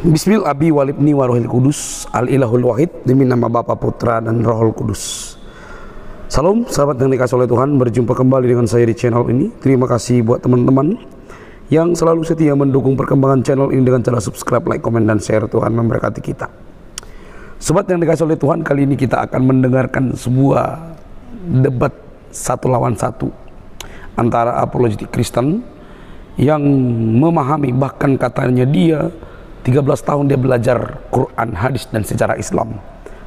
Bismil abi walibni warohil kudus al ilahul wahid, demi nama Bapa, Putra dan Rohul Kudus. Salam sahabat yang dikasih oleh Tuhan, berjumpa kembali dengan saya di channel ini. Terima kasih buat teman-teman yang selalu setia mendukung perkembangan channel ini dengan cara subscribe, like, komen, dan share. Tuhan memberkati kita. Sobat yang dikasih oleh Tuhan, kali ini kita akan mendengarkan sebuah debat satu lawan satu antara apologetik Kristen yang memahami, bahkan katanya dia 13 tahun dia belajar Quran, hadis, dan sejarah Islam,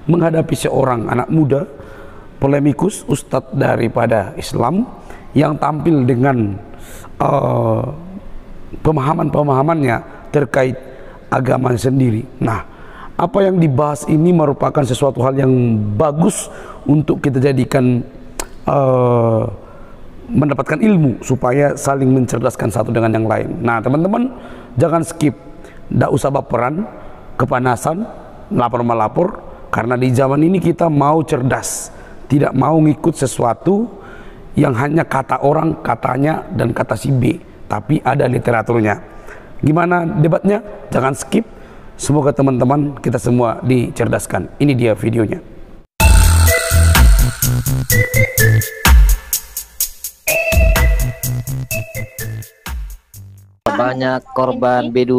menghadapi seorang anak muda polemikus, ustadz daripada Islam, yang tampil dengan pemahaman-pemahamannya terkait agama sendiri. Nah, apa yang dibahas ini merupakan sesuatu hal yang bagus untuk kita jadikan mendapatkan ilmu supaya saling mencerdaskan satu dengan yang lain. Nah, teman-teman jangan skip, tidak usah baperan, kepanasan, lapor-melapor, karena di zaman ini kita mau cerdas, tidak mau ngikut sesuatu yang hanya kata orang, katanya, dan kata si B, tapi ada literaturnya. Gimana debatnya? Jangan skip. Semoga teman-teman kita semua dicerdaskan. Ini dia videonya. Banyak korban B2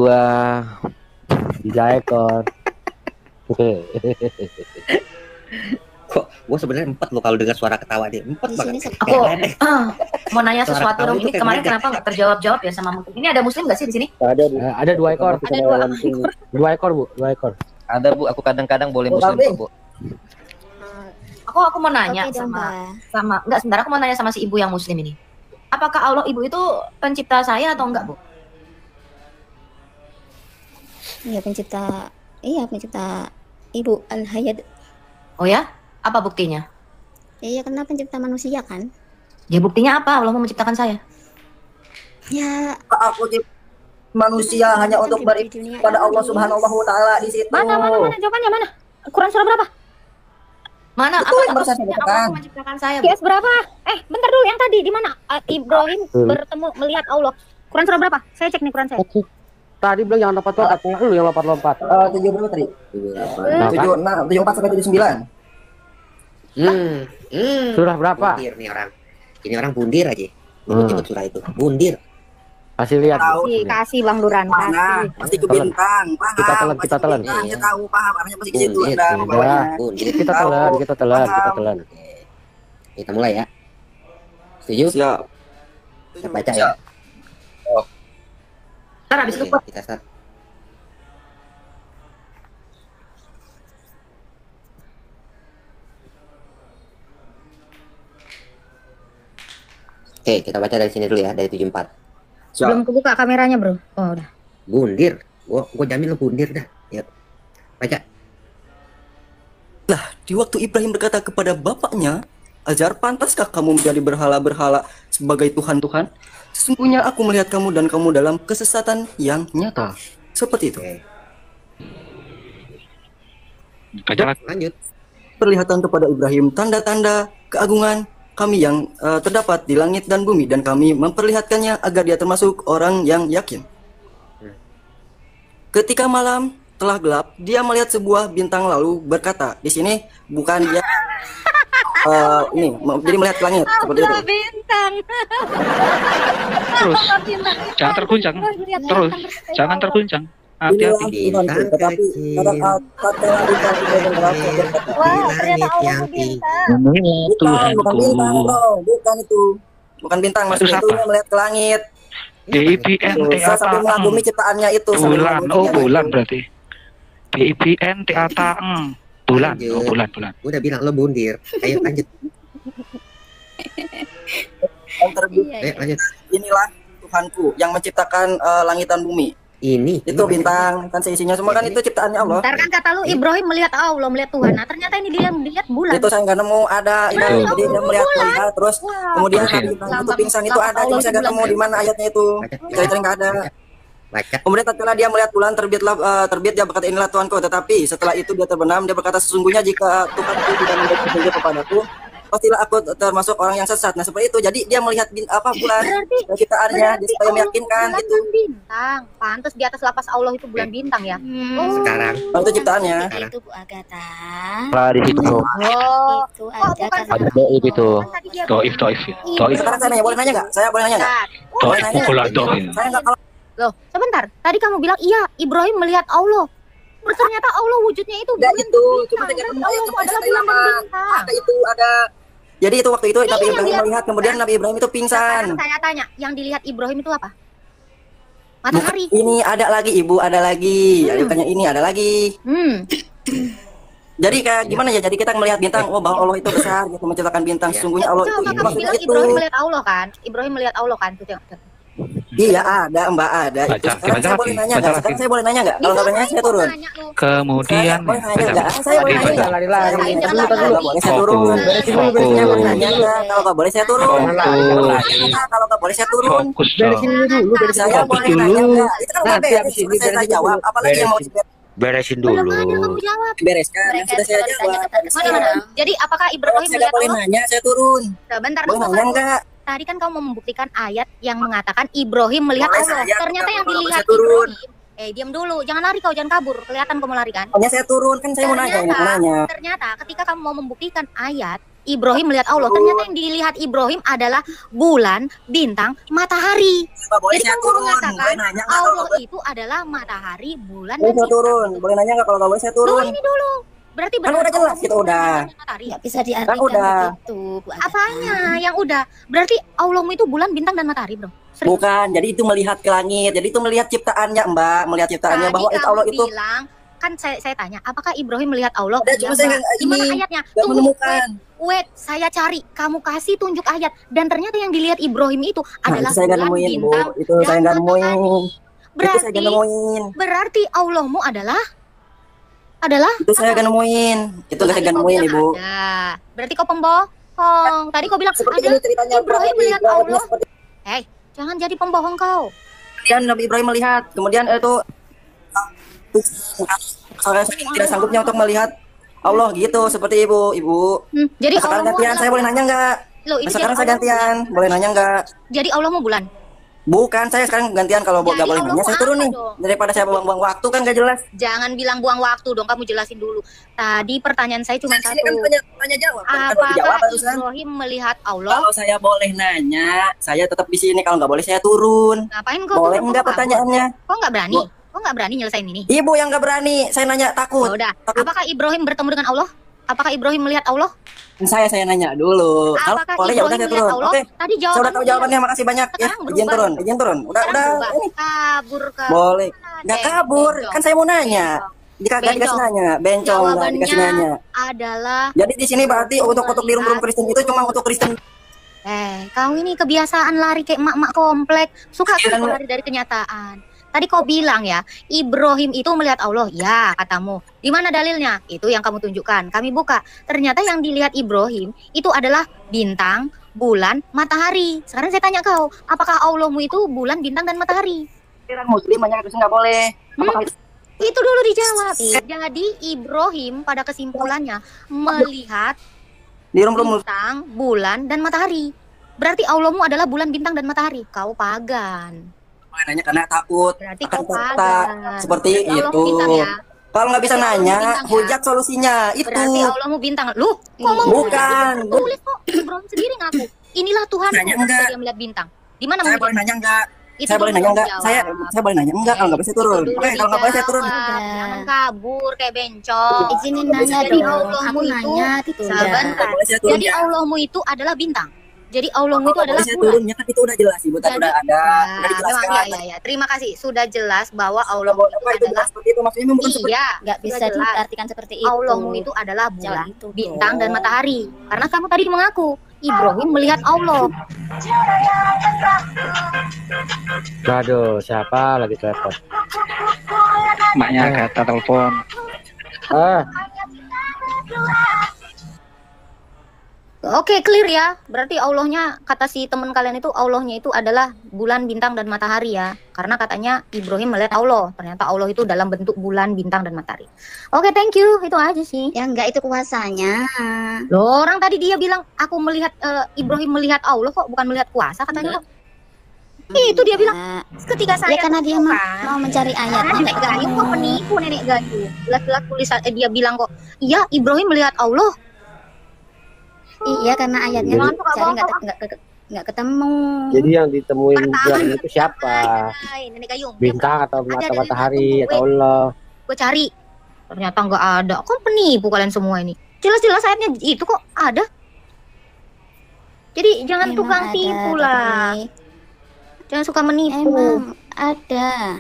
3 ekor. Kok gue sebenarnya 4 loh kalau dengar suara ketawa dia. 4 banget. Aku mau nanya sesuatu dong. Ini kemarin kenapa nggak terjawab-jawab ya sama Muslim? Ini ada Muslim nggak sih di sini? Ada 2 ekor. Ada 2 ekor, Bu. 2 ekor. Ada, Bu. Aku kadang-kadang boleh Muslim kok, Bu. Aku mau nanya sama enggak, sebentar, aku mau nanya sama si ibu yang Muslim ini. Apakah Allah ibu itu pencipta saya atau enggak, Bu? Iya, pencipta Ibu Al-Hayat. Oh ya? Apa buktinya? Iya, karena pencipta manusia kan. Ya buktinya apa Allah mau menciptakan saya? Ya, Aku manusia hanya untuk beribadah pada Allah Subhanahu wa taala di situ. Mana jawabannya mana? Quran surah berapa? Mana Betul yang apa baru saya buktinya katakan. Allah menciptakan saya, Bu? QS berapa? Bentar dulu, yang tadi di mana? Ibrahim bertemu melihat Allah. Quran surah berapa? Saya cek nih Quran saya. Tadi bilang jangan lompat-lompat, lu yang lompat-lompat. 7 berapa tadi? 74 sampai 79. Surah berapa? Bundir nih orang. Ini orang bundir aja. Nyebut surah itu. Bundir. Kasih lihat. Kasih Bang Luran. Mana? Pasti ke bintang. Paham. Kita telan. Dia tahu paham, arahnya pasti ke situ. Bundir. Ada pokoknya. Bundir. Kita telan. Kita mulai ya. Setuju? Siap. Kita baca ya. Ntar habis itu Oke, kita start. Oke, kita baca dari sini dulu ya, dari 74. Belum kebuka kameranya, Bro. Oh, udah. Bundir. Gua jamin lo bundir dah. Yuk. Baca. Lah, di waktu Ibrahim berkata kepada bapaknya, Azar, pantaskah kamu menjadi berhala-berhala sebagai Tuhan-Tuhan? Sesungguhnya aku melihat kamu dan kamu dalam kesesatan yang nyata. Seperti itu. Oke. Lanjut. Perlihatan kepada Ibrahim tanda-tanda keagungan kami yang terdapat di langit dan bumi, dan kami memperlihatkannya agar dia termasuk orang yang yakin. Ketika malam telah gelap, dia melihat sebuah bintang lalu berkata, di sini bukan dia jadi melihat ke langit seperti itu. Bintang. Terus jangan terguncang. Terus jangan terguncang. Hati-hati. Bintang kecil. Wah, ternyata Allah bintang. Bukan bintang, bro. Bukan itu. Bukan bintang, maksudnya itu melihat ke langit. DIBN Saya sampai mengagumi ciptaannya itu. bulan. Oh, bulan berarti. DIBN bulan. Oh, bulan. Gua udah bilang lo bundir. Ayo lanjut. Yang terbit. Ayo lanjut. Inilah Tuhanku yang menciptakan langit dan bumi. Ini Itu bintang kan seisinya semua kan itu ciptaannya Allah. Ntar kan kata lu Ibrahim melihat Allah, melihat Tuhan. Nah, ternyata ini dia melihat bulan. Itu saya nggak nemu ada ini. Jadi dia melihat bulan terus kemudian bintang itu pingsan itu ada, cuma saya nggak nemu di mana ayatnya itu. Cari-cari nggak ada. Baca. Kemudian tatkala dia melihat bulan terbit dia berkata, inilah Tuhanku. Tetapi setelah itu dia terbenam, dia berkata, sesungguhnya jika Tuhanku tidak memberi petunjuk kepadaku, pastilah aku termasuk orang yang sesat. Nah seperti itu. Jadi dia melihat bulan ciptaannya, dia supaya meyakinkan gitu. Bintang, pantas di atas lapas Allah itu bulan bintang ya. Sekarang. Itu ciptaannya. Itu Bu Agatha. Di situ. Itu aja karena Ada doib itu. Doib. Sekarang saya nanya, boleh nanya nggak? Saya boleh nanya nggak? Doib pukulan doib. Saya nggak kalau Loh, sebentar. Tadi kamu bilang iya, Ibrahim melihat Allah. Ternyata Allah wujudnya itu enggak bulan itu, bintang. cuma Berarti tergantung Allah ayat adalah bulan dan bintang. ada itu ada. Jadi itu waktu itu Nabi Ibrahim lihat. melihat, kemudian Nabi Ibrahim itu pingsan. Sekarang saya tanya, yang dilihat Ibrahim itu apa? Matahari. Ini ada lagi Ibu, ada lagi. Tanya ini ada lagi. Jadi kayak gimana ya? Jadi kita melihat bintang, oh bahwa Allah itu besar, gitu menciptakan bintang. Sesungguhnya Allah itu. Coba kamu bilang Itu. Ibrahim melihat Allah kan? Ibrahim melihat Allah kan? Tuh, tengok. Iya ada Mbak ada. Baca, Sekarang saya baca boleh lagi, nanya baca nggak? lagi. Sekarang saya boleh nanya nggak? Kalau nggak boleh nanya saya turun. Kemudian Boleh nanya nggak? Saya boleh nanya nggak? Lari-lari. Kalau nggak boleh saya turun. Saya boleh nanya nggak? Kalau nggak boleh saya turun. Kalau nggak boleh saya turun. fokus Beresin dong. dulu, beresin Saya boleh nanya nggak? Itu kan udah Nanti beres. habis ini Sudah saya beresin jawab. dulu. Apalagi yang mau Beresin Belum dulu. ada kamu jawab. dibereskan? Yang sudah saya jawab. Mana? Jadi apakah Kalau Ibrahim saya nggak melihat boleh Allah? nanya, saya turun. Sebentar Boleh dulu. nanya nggak? Tadi kan kamu mau membuktikan ayat yang mengatakan Ibrahim melihat Boleh Allah. saya, Ternyata yang kalau dilihat saya turun. Ibrahim. Diam dulu. Jangan lari kau, jangan kabur. Kelihatan kamu lari kan? Hanya saya turun, kan saya mau nanya, ini mau nanya. Ternyata ketika kamu mau membuktikan ayat Ibrahim melihat Allah, ternyata yang dilihat Ibrahim adalah bulan, bintang, matahari. Nggak boleh Jadi saya kamu turun. mengatakan Boleh nanya nggak? Kalau Allah nggak itu adalah matahari, bulan, boleh dan saya bintang. turun. Boleh nanya nggak? Kalau nggak boleh saya Loh, turun. ini dulu. Berarti Kan udah jelas itu udah. matahari. nggak bisa diartikan udah. begitu Bu Agatha. Apanya yang udah? Berarti Allahmu itu bulan, bintang, dan matahari, bro. Serius. Bukan, jadi itu melihat ke langit. Jadi itu melihat ciptaannya, Mbak. Melihat ciptaannya Tadi bahwa itu kamu Allah itu. bilang, kan saya tanya, apakah Ibrahim melihat Allah? Udah, cuma Ya, saya Mbak. nggak Gimana ini, ayatnya? nggak Tunggu, menemukan. wait, saya cari. Kamu kasih tunjuk ayat. Dan ternyata yang dilihat Ibrahim itu adalah Nah, itu saya nggak bulan, nemuin, Bu. bintang, Itu saya nggak nemuin. Itu saya Berarti, nggak nemuin. berarti Allahmu adalah Itu saya nggak nemuin. Itu saya nggak kau nemuin, bilang Ibu. ada. Berarti kau pembohong. Tadi kau bilang Seperti ada ini ceritanya. Ibrahim melihat kurang lebih Allah. seperti Jangan jadi pembohong kau. kemudian Nabi Ibrahim melihat, kemudian itu saya tidak sanggupnya untuk melihat Allah gitu, seperti ibu. Jadi Sekarang Allahmu gantian, adalah saya boleh nanya nggak? Loh, itu Sekarang jadi saya gantian, boleh nanya nggak? Jadi Allahmu bulan. Bukan, saya sekarang gantian, kalau Jadi nggak boleh nanya, Allahmu saya turun apa nih. dong? Daripada saya buang-buang waktu kan nggak jelas. Jangan bilang buang waktu dong, kamu jelasin dulu. Tadi pertanyaan saya cuma Ini satu. kan tanya jawab. Kan dijawab Apakah barusan. Ibrahim melihat Allah? Kalau saya boleh nanya, saya tetap di sini. Kalau nggak boleh, saya turun. Ngapain kau? Boleh turun? nggak pertanyaannya? Kok nggak berani? Kok nggak berani nyelesain ini? Ibu yang nggak berani, saya nanya takut. Ya udah. Takut. Apakah Ibrahim bertemu dengan Allah? Apakah Ibrahim melihat Allah? Saya nanya dulu. Kalau Apakah boleh ya udah Ibrahim saya melihat turun. Allah? Oke. Tadi Saya udah tahu jawabannya jawabannya, makasih banyak ya. Sekarang Izin berubah. turun, izin turun. Udah berubah. ini. Kabur ke. Boleh. Nggak kabur, kan saya mau nanya. Nggak dikasih Bencong. nanya, bencong nggak Jawabannya dikasih nanya. adalah Jadi di sini berarti untuk di room Kristen itu cuma untuk Kristen. kau ini kebiasaan lari kayak emak-emak komplek. Suka kan Dan- kau lari dari kenyataan. Tadi kau bilang ya, Ibrahim itu melihat Allah. Ya, katamu. Di mana dalilnya? Itu yang kamu tunjukkan. Kami buka. Ternyata yang dilihat Ibrahim itu adalah bintang, bulan, matahari. Sekarang saya tanya kau, apakah Allahmu itu bulan, bintang, dan matahari? Pikiran Muslim banyak Kristen nggak boleh. Apakah Itu dulu dijawab. Jadi Ibrahim pada kesimpulannya melihat di room bintang, bulan, dan matahari. Berarti Allahmu adalah bulan, bintang, dan matahari. Kau pagan. nanya karena takut Berarti akan kau fakta pagan. seperti Berarti Allah itu. bintang ya? Kalau nggak bisa Berarti Allah nanya, bintang ya? hujat solusinya itu. Berarti Allahmu bintang. Lu, kok mau Bukan. tulis kok? Ibrahim sendiri ngaku. Inilah Tuhan Nanya enggak? dia melihat bintang. Di mana Saya melihat? boleh nanya nggak? Itu Saya boleh dulu nanya nggak? dijawab. Saya boleh nanya nggak? Kalau nggak bisa turun. Itu dulu Oke, kalau nggak boleh saya turun. dijawab. Jangan kabur kayak bencong. Izinin nanya Jadi dong. Allahmu Aku itu nanya ditunda. sebentar. Boleh saya turun Jadi ya? Allahmu itu adalah bintang. Jadi Allahmu itu Kalau adalah boleh saya bulan. turunnya kan itu udah jelas ibu tadi Jadi- udah ada, Ya, udah memang dijelaskan. ya. Terima kasih. Sudah jelas bahwa Kalau Allahmu boleh itu apa itu adalah jelas seperti itu maksudnya memang bukan seperti iya, Nggak bisa sudah jelas. diartikan seperti itu. Allahmu itu adalah bulan, Jangan itu bintang, dong. dan matahari. Karena kamu tadi mengaku Ibrahim melihat Allah. Waduh, siapa lagi telepon? Maknya kata telepon. Oke, clear ya. Berarti Allahnya, kata si teman kalian itu, Allahnya itu adalah bulan, bintang, dan matahari ya. Karena katanya Ibrahim melihat Allah. Ternyata Allah itu dalam bentuk bulan, bintang, dan matahari. Oke, thank you. Itu aja sih. Ya enggak, itu kuasanya. Loh, orang tadi dia bilang, aku melihat, Ibrahim melihat Allah kok, bukan melihat kuasa katanya kok. Itu dia bilang, ketika saya... Ya karena dia mau mencari ayat. Nenek Gayu kok penipu, Nenek Gayu. Jelas-jelas tulisan, dia bilang kok, iya Ibrahim melihat Allah. Iya, karena ayatnya cari nggak ketemu. Jadi yang ditemuin Ibrahim itu siapa? Nenek Gayung. Bintang atau matahari atau Allah? Gue cari, ternyata nggak ada. Kok penipu kalian semua ini? Jelas-jelas ayatnya itu kok ada. Jadi jangan Emang tukang ada, tipu lah. Jangan suka menipu. Emang ada.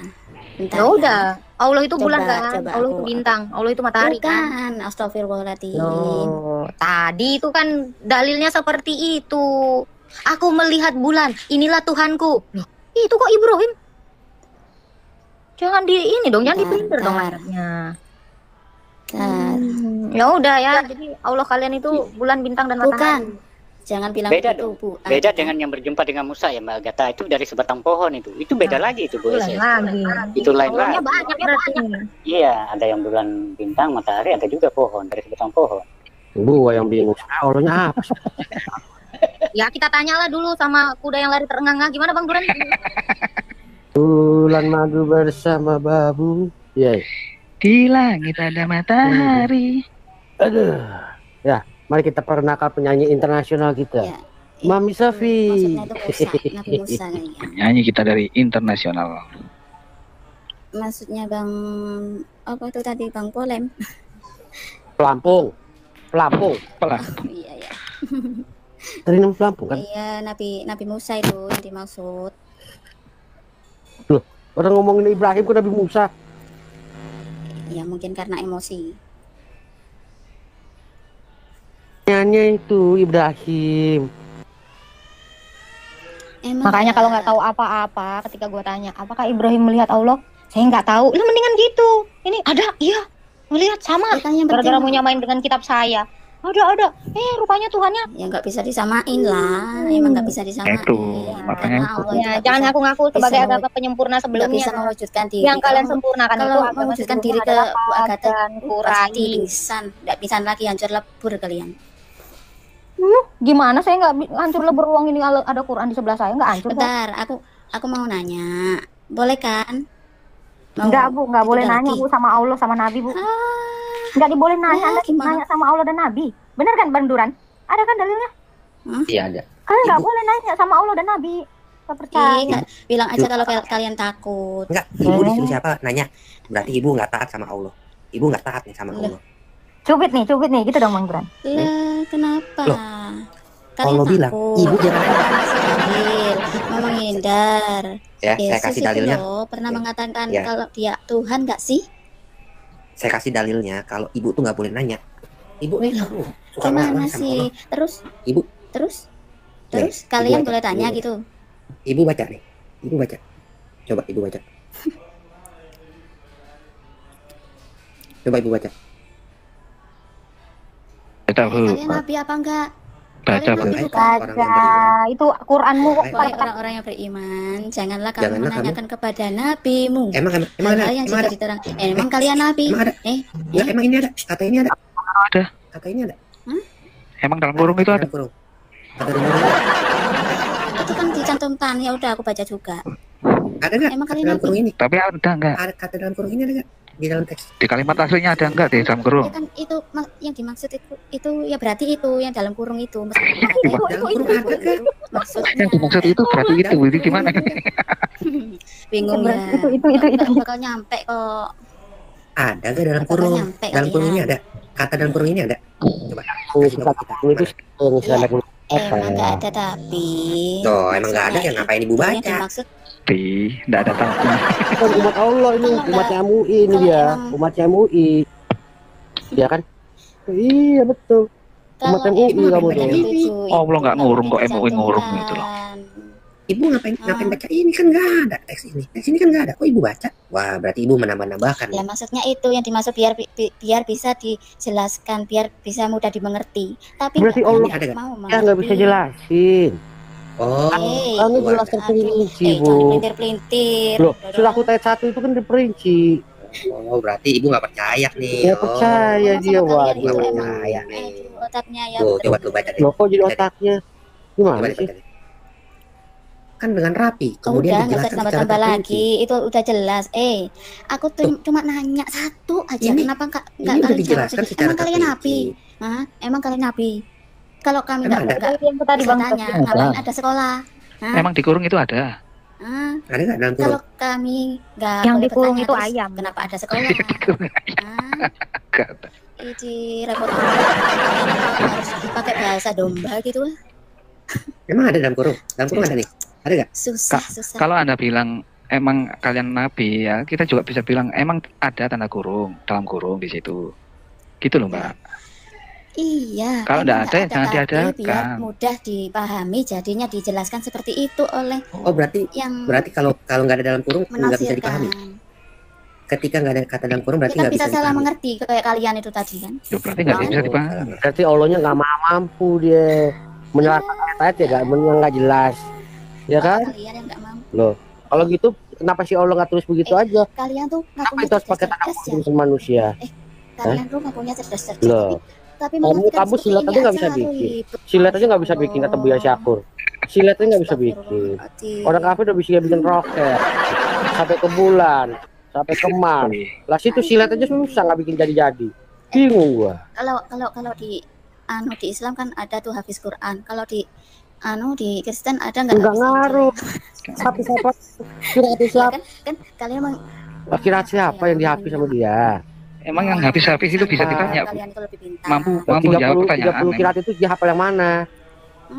Bentar Ya udah, Allah itu bulan Coba, kan, coba Allah aku- itu bintang, Allah itu matahari kan. Bukan, astagfirullahaladzim. Loh, tadi itu kan dalilnya seperti itu. Aku melihat bulan, inilah Tuhanku. Loh, itu kok Ibrahim? Jangan di ini dong, jangan dipinter dong Bentar. ayatnya. Bentar. Ya udah ya, jadi Allah kalian itu bulan, bintang, dan matahari. Bukan. Jangan bilang Beda itu, dong. Bu. Beda dengan yang berjumpa dengan Musa ya Mbak Agatha, itu dari sebatang pohon itu beda lagi itu Bu Itu lain Ese. lagi. Itu lain Allahnya lagi. banyak berarti. Iya, ada yang bulan bintang, matahari, ada juga pohon dari sebatang pohon. Gua yang bingung. Allahnya apa? Ya kita tanyalah dulu sama kuda yang lari terengah-engah, gimana Bang Duran? Bulan madu bersama babu. Iya. Di langit ada matahari. Aduh. Ya, mari kita perkenalkan penyanyi internasional kita. Ya. Mami Safi. Maksudnya itu Musa, Nabi Musa kayaknya. Nyanyi kita dari internasional. Maksudnya Bang apa itu tadi Bang Polem? Pelampung. Pelampung. Iya ya. Tadi nama pelampung kan? Iya, Nabi Musa itu yang dimaksud. Loh, orang ngomongin Ibrahim ke Nabi Musa. Ya mungkin karena emosi. Nyanyi itu Ibrahim. Makanya kalau nggak tahu apa-apa, ketika gue tanya, apakah Ibrahim melihat Allah? Saya nggak tahu. Lah mendingan gitu. Ini ada, iya, melihat sama. Gara-gara mau nyamain dengan kitab saya. Ada. Rupanya Tuhannya. Ya nggak bisa disamain lah. Emang nggak bisa disamain. Itu makanya itu. Ya, jangan ngaku-ngaku sebagai agama penyempurna Nggak sebelumnya. bisa mewujudkan diri. Yang kalian sempurnakan itu kalau agama mewujudkan sebelumnya diri ke adalah Bu Agatha pagan, pasti kurangi. pingsan. Nggak bisa lagi hancur lebur kalian. Gimana saya nggak hancur lebur uang ini kalau ada Quran di sebelah saya nggak hancur. Bentar, aku mau nanya. Boleh kan? Enggak Bu, nggak Itu boleh udah nanya lagi. Bu sama Allah sama Nabi Bu. Nggak diboleh nanya, Anda nanya sama Allah dan Nabi. Bener kan Bang Duran? Ada kan dalilnya? Iya ada. Kalian nggak boleh nanya sama Allah dan Nabi. Saya percaya. Nggak, bilang aja kalau kalian takut. Enggak, ibu disuruh siapa nanya? Berarti ibu nggak taat sama Allah. Ibu nggak taat nih sama Allah. Cubit nih, gitu dong Bang Duran. Lah, kenapa? Loh, Kalian Allah bilang, takut. ibu jangan mau menghindar. Ya, saya kasih itu dalilnya. loh pernah mengatakan Ya. kalau dia Tuhan nggak sih? Saya kasih dalilnya kalau ibu tuh nggak boleh nanya. Ibu nih kamu suka Gimana marah sama sih? Allah. Terus? Ibu. Terus Ibu kalian baca, boleh tanya ibu. gitu. Ibu baca nih. Ibu baca. Coba ibu baca. Coba ibu baca. Baca Bu. Kalian nabi apa enggak? Baca Kalian Bu. nabi bukan? Itu Quranmu kok. Wahai orang-orang yang beriman, janganlah kamu Janganlah menanyakan kepada nabimu. Emang ada? Hal-hal yang Emang sudah ada? diterang. Emang kalian nabi? Emang ada? Enggak, emang ini ada. Kata ini ada. Ada. Kata ini ada. Emang dalam kurung itu ada. Dalam kurung. Kata dalam kurung. Itu kan dicantumkan. Ya udah aku baca juga. Ada nggak? Emang Kata kalian dalam nabi? kurung ini. Tapi ada enggak? Ada kata dalam kurung ini ada nggak? Di dalam teks. Di kalimat aslinya ada enggak di dalam kurung? Ya kan itu yang dimaksud itu ya berarti itu yang dalam kurung itu. Dalam kurung ada kan? Maksudnya Yang dimaksud itu berarti itu. Itu gimana? bingung ya. Itu bakal nyampe kok. Ada nggak dalam kurung? nyampe Dalam kali kurung ya. ini ada. Kata dalam kurung ini ada. Coba. Itu Emang nggak ada tapi. Tuh, emang nggak ada, ya ngapain ibu Yang baca? dimaksud Enggak ada tahu. Kan umat Allah ini, umatnya MUI ini dia, umatnya MUI. Ya kan? Iya betul. Umat MUI kamu tuh. Allah nggak ngurung kok MUI ngurung gitu loh. Ibu ngapain baca ini, kan nggak ada teks ini. Teks ini kan nggak ada. Kok ibu baca? Wah, berarti ibu menambah-nambahkan. Ya maksudnya itu yang dimaksud biar bisa dijelaskan, biar bisa mudah dimengerti. Tapi berarti Allah mau ya nggak bisa jelasin. Oh, kamu jelaskan perinci, Bu. Pelintir-pelintir. Loh, sudah aku ayat 1 itu kan diperinci. Oh, berarti ibu nggak percaya nih. Nggak percaya dia, waduh. Nggak percaya nih. Otaknya ya. Tuh, coba tuh baca deh. Loh, kok jadi otaknya? Gimana Coba sih? baca deh. Kan dengan rapi, kemudian Udah, nggak usah dijelaskan secara tambah-tambah terperinci. lagi. Itu udah jelas. Aku tuh cuma nanya satu aja. Ini- Kenapa ini nggak udah kalian jawab dijelaskan sih? secara Emang kalian nabi? terperinci. Hah? Emang kalian nabi? Kalau kami Emang nggak ada? yang tadi bang tanya, ngapain ada sekolah? Hah? Emang di kurung itu ada. Hah? Ada nggak dalam Kalau kurung? kami nggak Yang boleh dikurung bertanya, itu terus ayam. kenapa ada sekolah? Hah? Nggak ada. Ini repot harus pakai bahasa domba gitu lah. Emang ada dalam kurung? Dalam kurung ada nih? Ada nggak? Susah, susah. Kalau Anda bilang emang kalian nabi ya, kita juga bisa bilang emang ada tanda kurung, dalam kurung di situ. Gitu loh, Mbak. Iya. Kalau emang nggak ada, nggak jangan tapi diadakan. biar mudah dipahami, jadinya dijelaskan seperti itu oleh Oh, berarti yang kalau nggak ada dalam kurung nggak bisa menafsirkan. dipahami. Ketika nggak ada kata dalam kurung berarti Kita nggak bisa bisa salah dipahami. mengerti kayak kalian itu tadi kan. Ya, berarti nggak bisa dipahami. Berarti Allahnya nggak mampu dia menyerahkan ayat ya nggak jelas, ya kan? Kalian yang nggak mampu. Loh, kalau gitu kenapa sih Allah nggak tulis begitu aja? Kalian tuh Apa ngakunya itu harus pakai tanda cerdas ya. kutip sama manusia? Kalian tuh ngakunya cerdas-cerdas. Loh, Tapi kamu silat aja nggak bisa bikin. Silat aja nggak bisa bikin kata Buya Syakur. Silat aja nggak bisa bikin. Orang kafir udah bisa bikin roket sampai ke bulan, sampai ke Mars. Lah situ silat aja susah nggak bikin jadi-jadi. Bingung gua. Kalau di di Islam kan ada tuh hafiz Quran. Kalau di di Kristen ada nggak? Enggak ngaruh. Siapa kira siapa? Kan kalian Kira siapa yang dihafis sama dia? Emang yang habis-habis itu bisa ditanya, Bu. kalian itu lebih pintar. Mampu jawab 30 pertanyaan. kiraat itu dia hafal yang mana?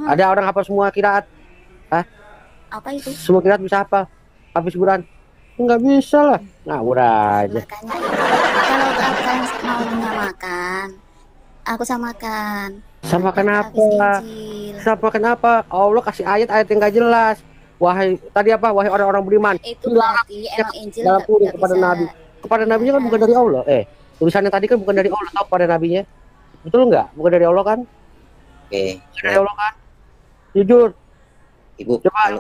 Ada orang hafal semua kiraat. Apa itu? Semua kiraat bisa hafal. Hafiz Quran. Enggak bisa lah. Ngawur aja. Kalau kalian mau menyamakan, aku samakan. Samakan apa? Samakan apa? Allah kasih ayat-ayat yang enggak jelas. Wahai tadi apa? Wahai orang-orang beriman. Itu berarti emang Injil dalam kurung nggak kepada bisa. Nabi. Kepada nabinya kan bukan dari Allah. Tulisannya tadi kan bukan dari Allah, tahu kepada nabinya. Betul nggak? Bukan dari Allah kan? Oke. Bukan dari Allah kan? Jujur. Ibu, kalau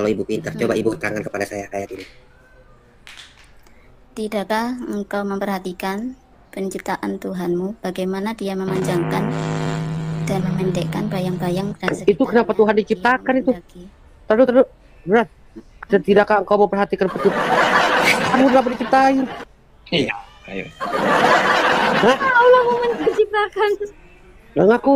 ibu pintar, coba ibu terangkan kepada saya ayat ini. Tidakkah engkau memperhatikan penciptaan Tuhanmu, bagaimana dia memanjangkan dan memendekkan bayang-bayang dan Itu kenapa Tuhan diciptakan itu? Terus, berat. Tidakkah engkau memperhatikan penciptaan? Kamu kenapa diciptain? Iya, ayo. Hah? Allah menciptakan. Lah ngaku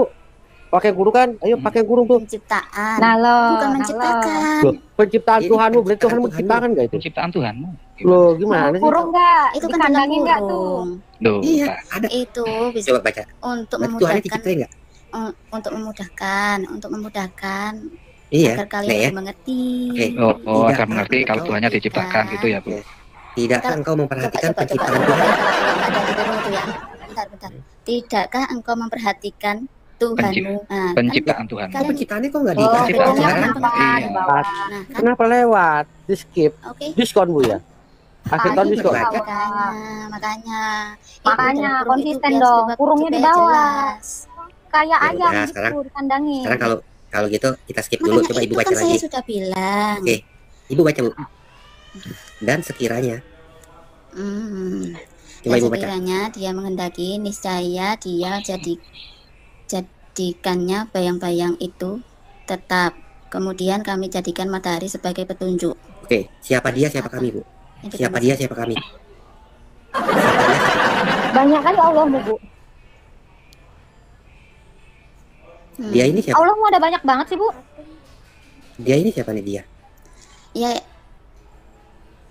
pakai guru kan? Ayo pakai guru tuh. Penciptaan. Nalo, Bukan menciptakan. Loh, penciptaan Tuhanmu berarti Tuhan menciptakan enggak itu? Penciptaan Tuhanmu. Loh, gimana sih? Kurung nggak? Itu kan Dikandangin nggak dalam tuh? kurung. Loh, Iya, ada. Itu bisa Coba baca. untuk Berarti Tuhannya memudahkan diciptain nggak? untuk memudahkan Iya. agar kalian Nih ya. lebih mengerti. Oke. Oh, Tidak. agar mengerti kalau Tuhannya diciptakan gitu ya, Bu. Tidakkah engkau memperhatikan Coba. penciptaan Yang Tuhan? ada di kurung itu ya. Bentar. Tidakkah engkau memperhatikan Tuhanmu? Nah, Penciptaan Tuhan. Kok penciptaannya kok nggak Oh, dikasih penciptaan pelajaran? Tuhan. Iya. Nah, kan Kenapa lewat? Di skip. Oke. Diskon Bu ya. Akhir tahun diskon. Makanya Makanya dalam kurung konsisten itu biar dong. supaya Kurungnya di supaya bawah. jelas. Kayak Ya ayam udah, gitu sekarang- dikandangin. Sekarang kalau gitu kita skip dulu. Makanya Coba ibu itu baca kan saya lagi. sudah bilang. Oke. Ibu baca, Bu. Dan sekiranya. Coba Dan ibu baca. sekiranya dia menghendaki, niscaya dia jadikannya bayang-bayang itu tetap. Kemudian kami jadikan matahari sebagai petunjuk. Oke, siapa dia, siapa kami, Bu? Itu Siapa kan dia, siapa kami? Banyak kali Allahmu, Bu. Dia ini siapa? Allahmu ada banyak banget sih, Bu. Dia ini siapa nih dia?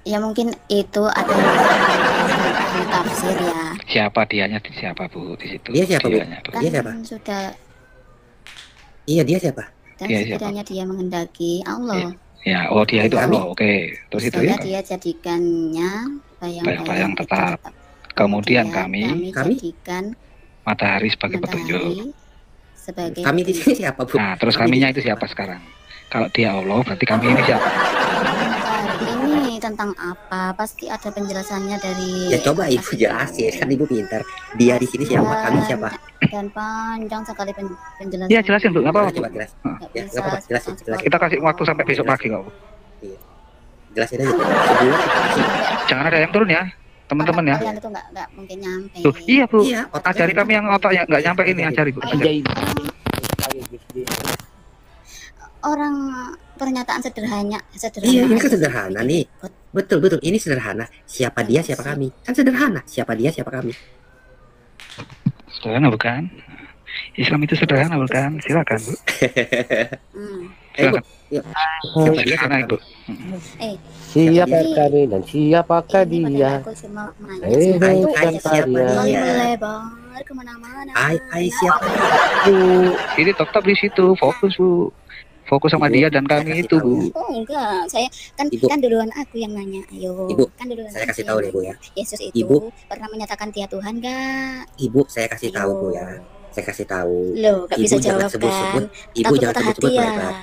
Ya mungkin itu ada yang tafsir ya. Siapa dianya siapa, Bu, di situ? Dia siapa, Bu? Dianya, Bu. Kan Dia siapa? sudah. Iya, dia siapa? Dan Dia siapa? sekiranya dia menghendaki Allah, Ya, oh dia itu Kami. Allah. Oke. Terus itu saya ya. dia jadikannya Bayang-bayang itu tetap. tetap. Kemudian Kami Kami? jadikan matahari sebagai petunjuk. matahari sebagai Kami di sini siapa, Bu? Nah, terus Kami kaminya di- itu siapa sekarang? Kalau dia Allah, berarti kami ini siapa? Ini tentang apa? Pasti ada penjelasannya dari. Ya coba ibu jelasin, kan ibu pintar. Dia di sini siapa, kami siapa? Dan panjang sekali penjelasan. Iya jelasin Bu, nggak apa-apa. Coba jelas. Ya, nggak apa-apa, jelasin. Kita kasih waktu sampai besok pagi kok. Jelasin aja. Sebulan. Jangan ada yang turun ya, teman-teman ya. Kalian itu nggak mungkin nyampe. Tuh, iya Bu, Iya, ajari kami yang otak yang nggak nyampe ini, ajari Bu. Ajari. Orang pernyataan sederhana. Iya, ini kan sederhana nih. Betul, ini sederhana. Siapa dia, siapa kami. Kan sederhana. Siapa dia, siapa kami. Sederhana bukan? Islam itu sederhana bukan? Silakan Bu. Silakan. Siapa dia, siapa Ibu. Siapakah kami dan siapakah dia? Siapa dia? Melebar kemana-mana. Siapa? Bu, ini tetap di situ, fokus Bu. Fokus sama dia dan kami itu Bu. Oh enggak, saya kan duluan aku yang nanya. Ayo. Ibu, kan duluan saya kasih tahu deh Bu ya. Yesus itu Ibu pernah menyatakan dia Tuhan enggak? Ibu, saya kasih tahu Bu ya. Saya kasih tahu. Loh, gak bisa jawab kan? Ibu jangan sebut-sebut melebar.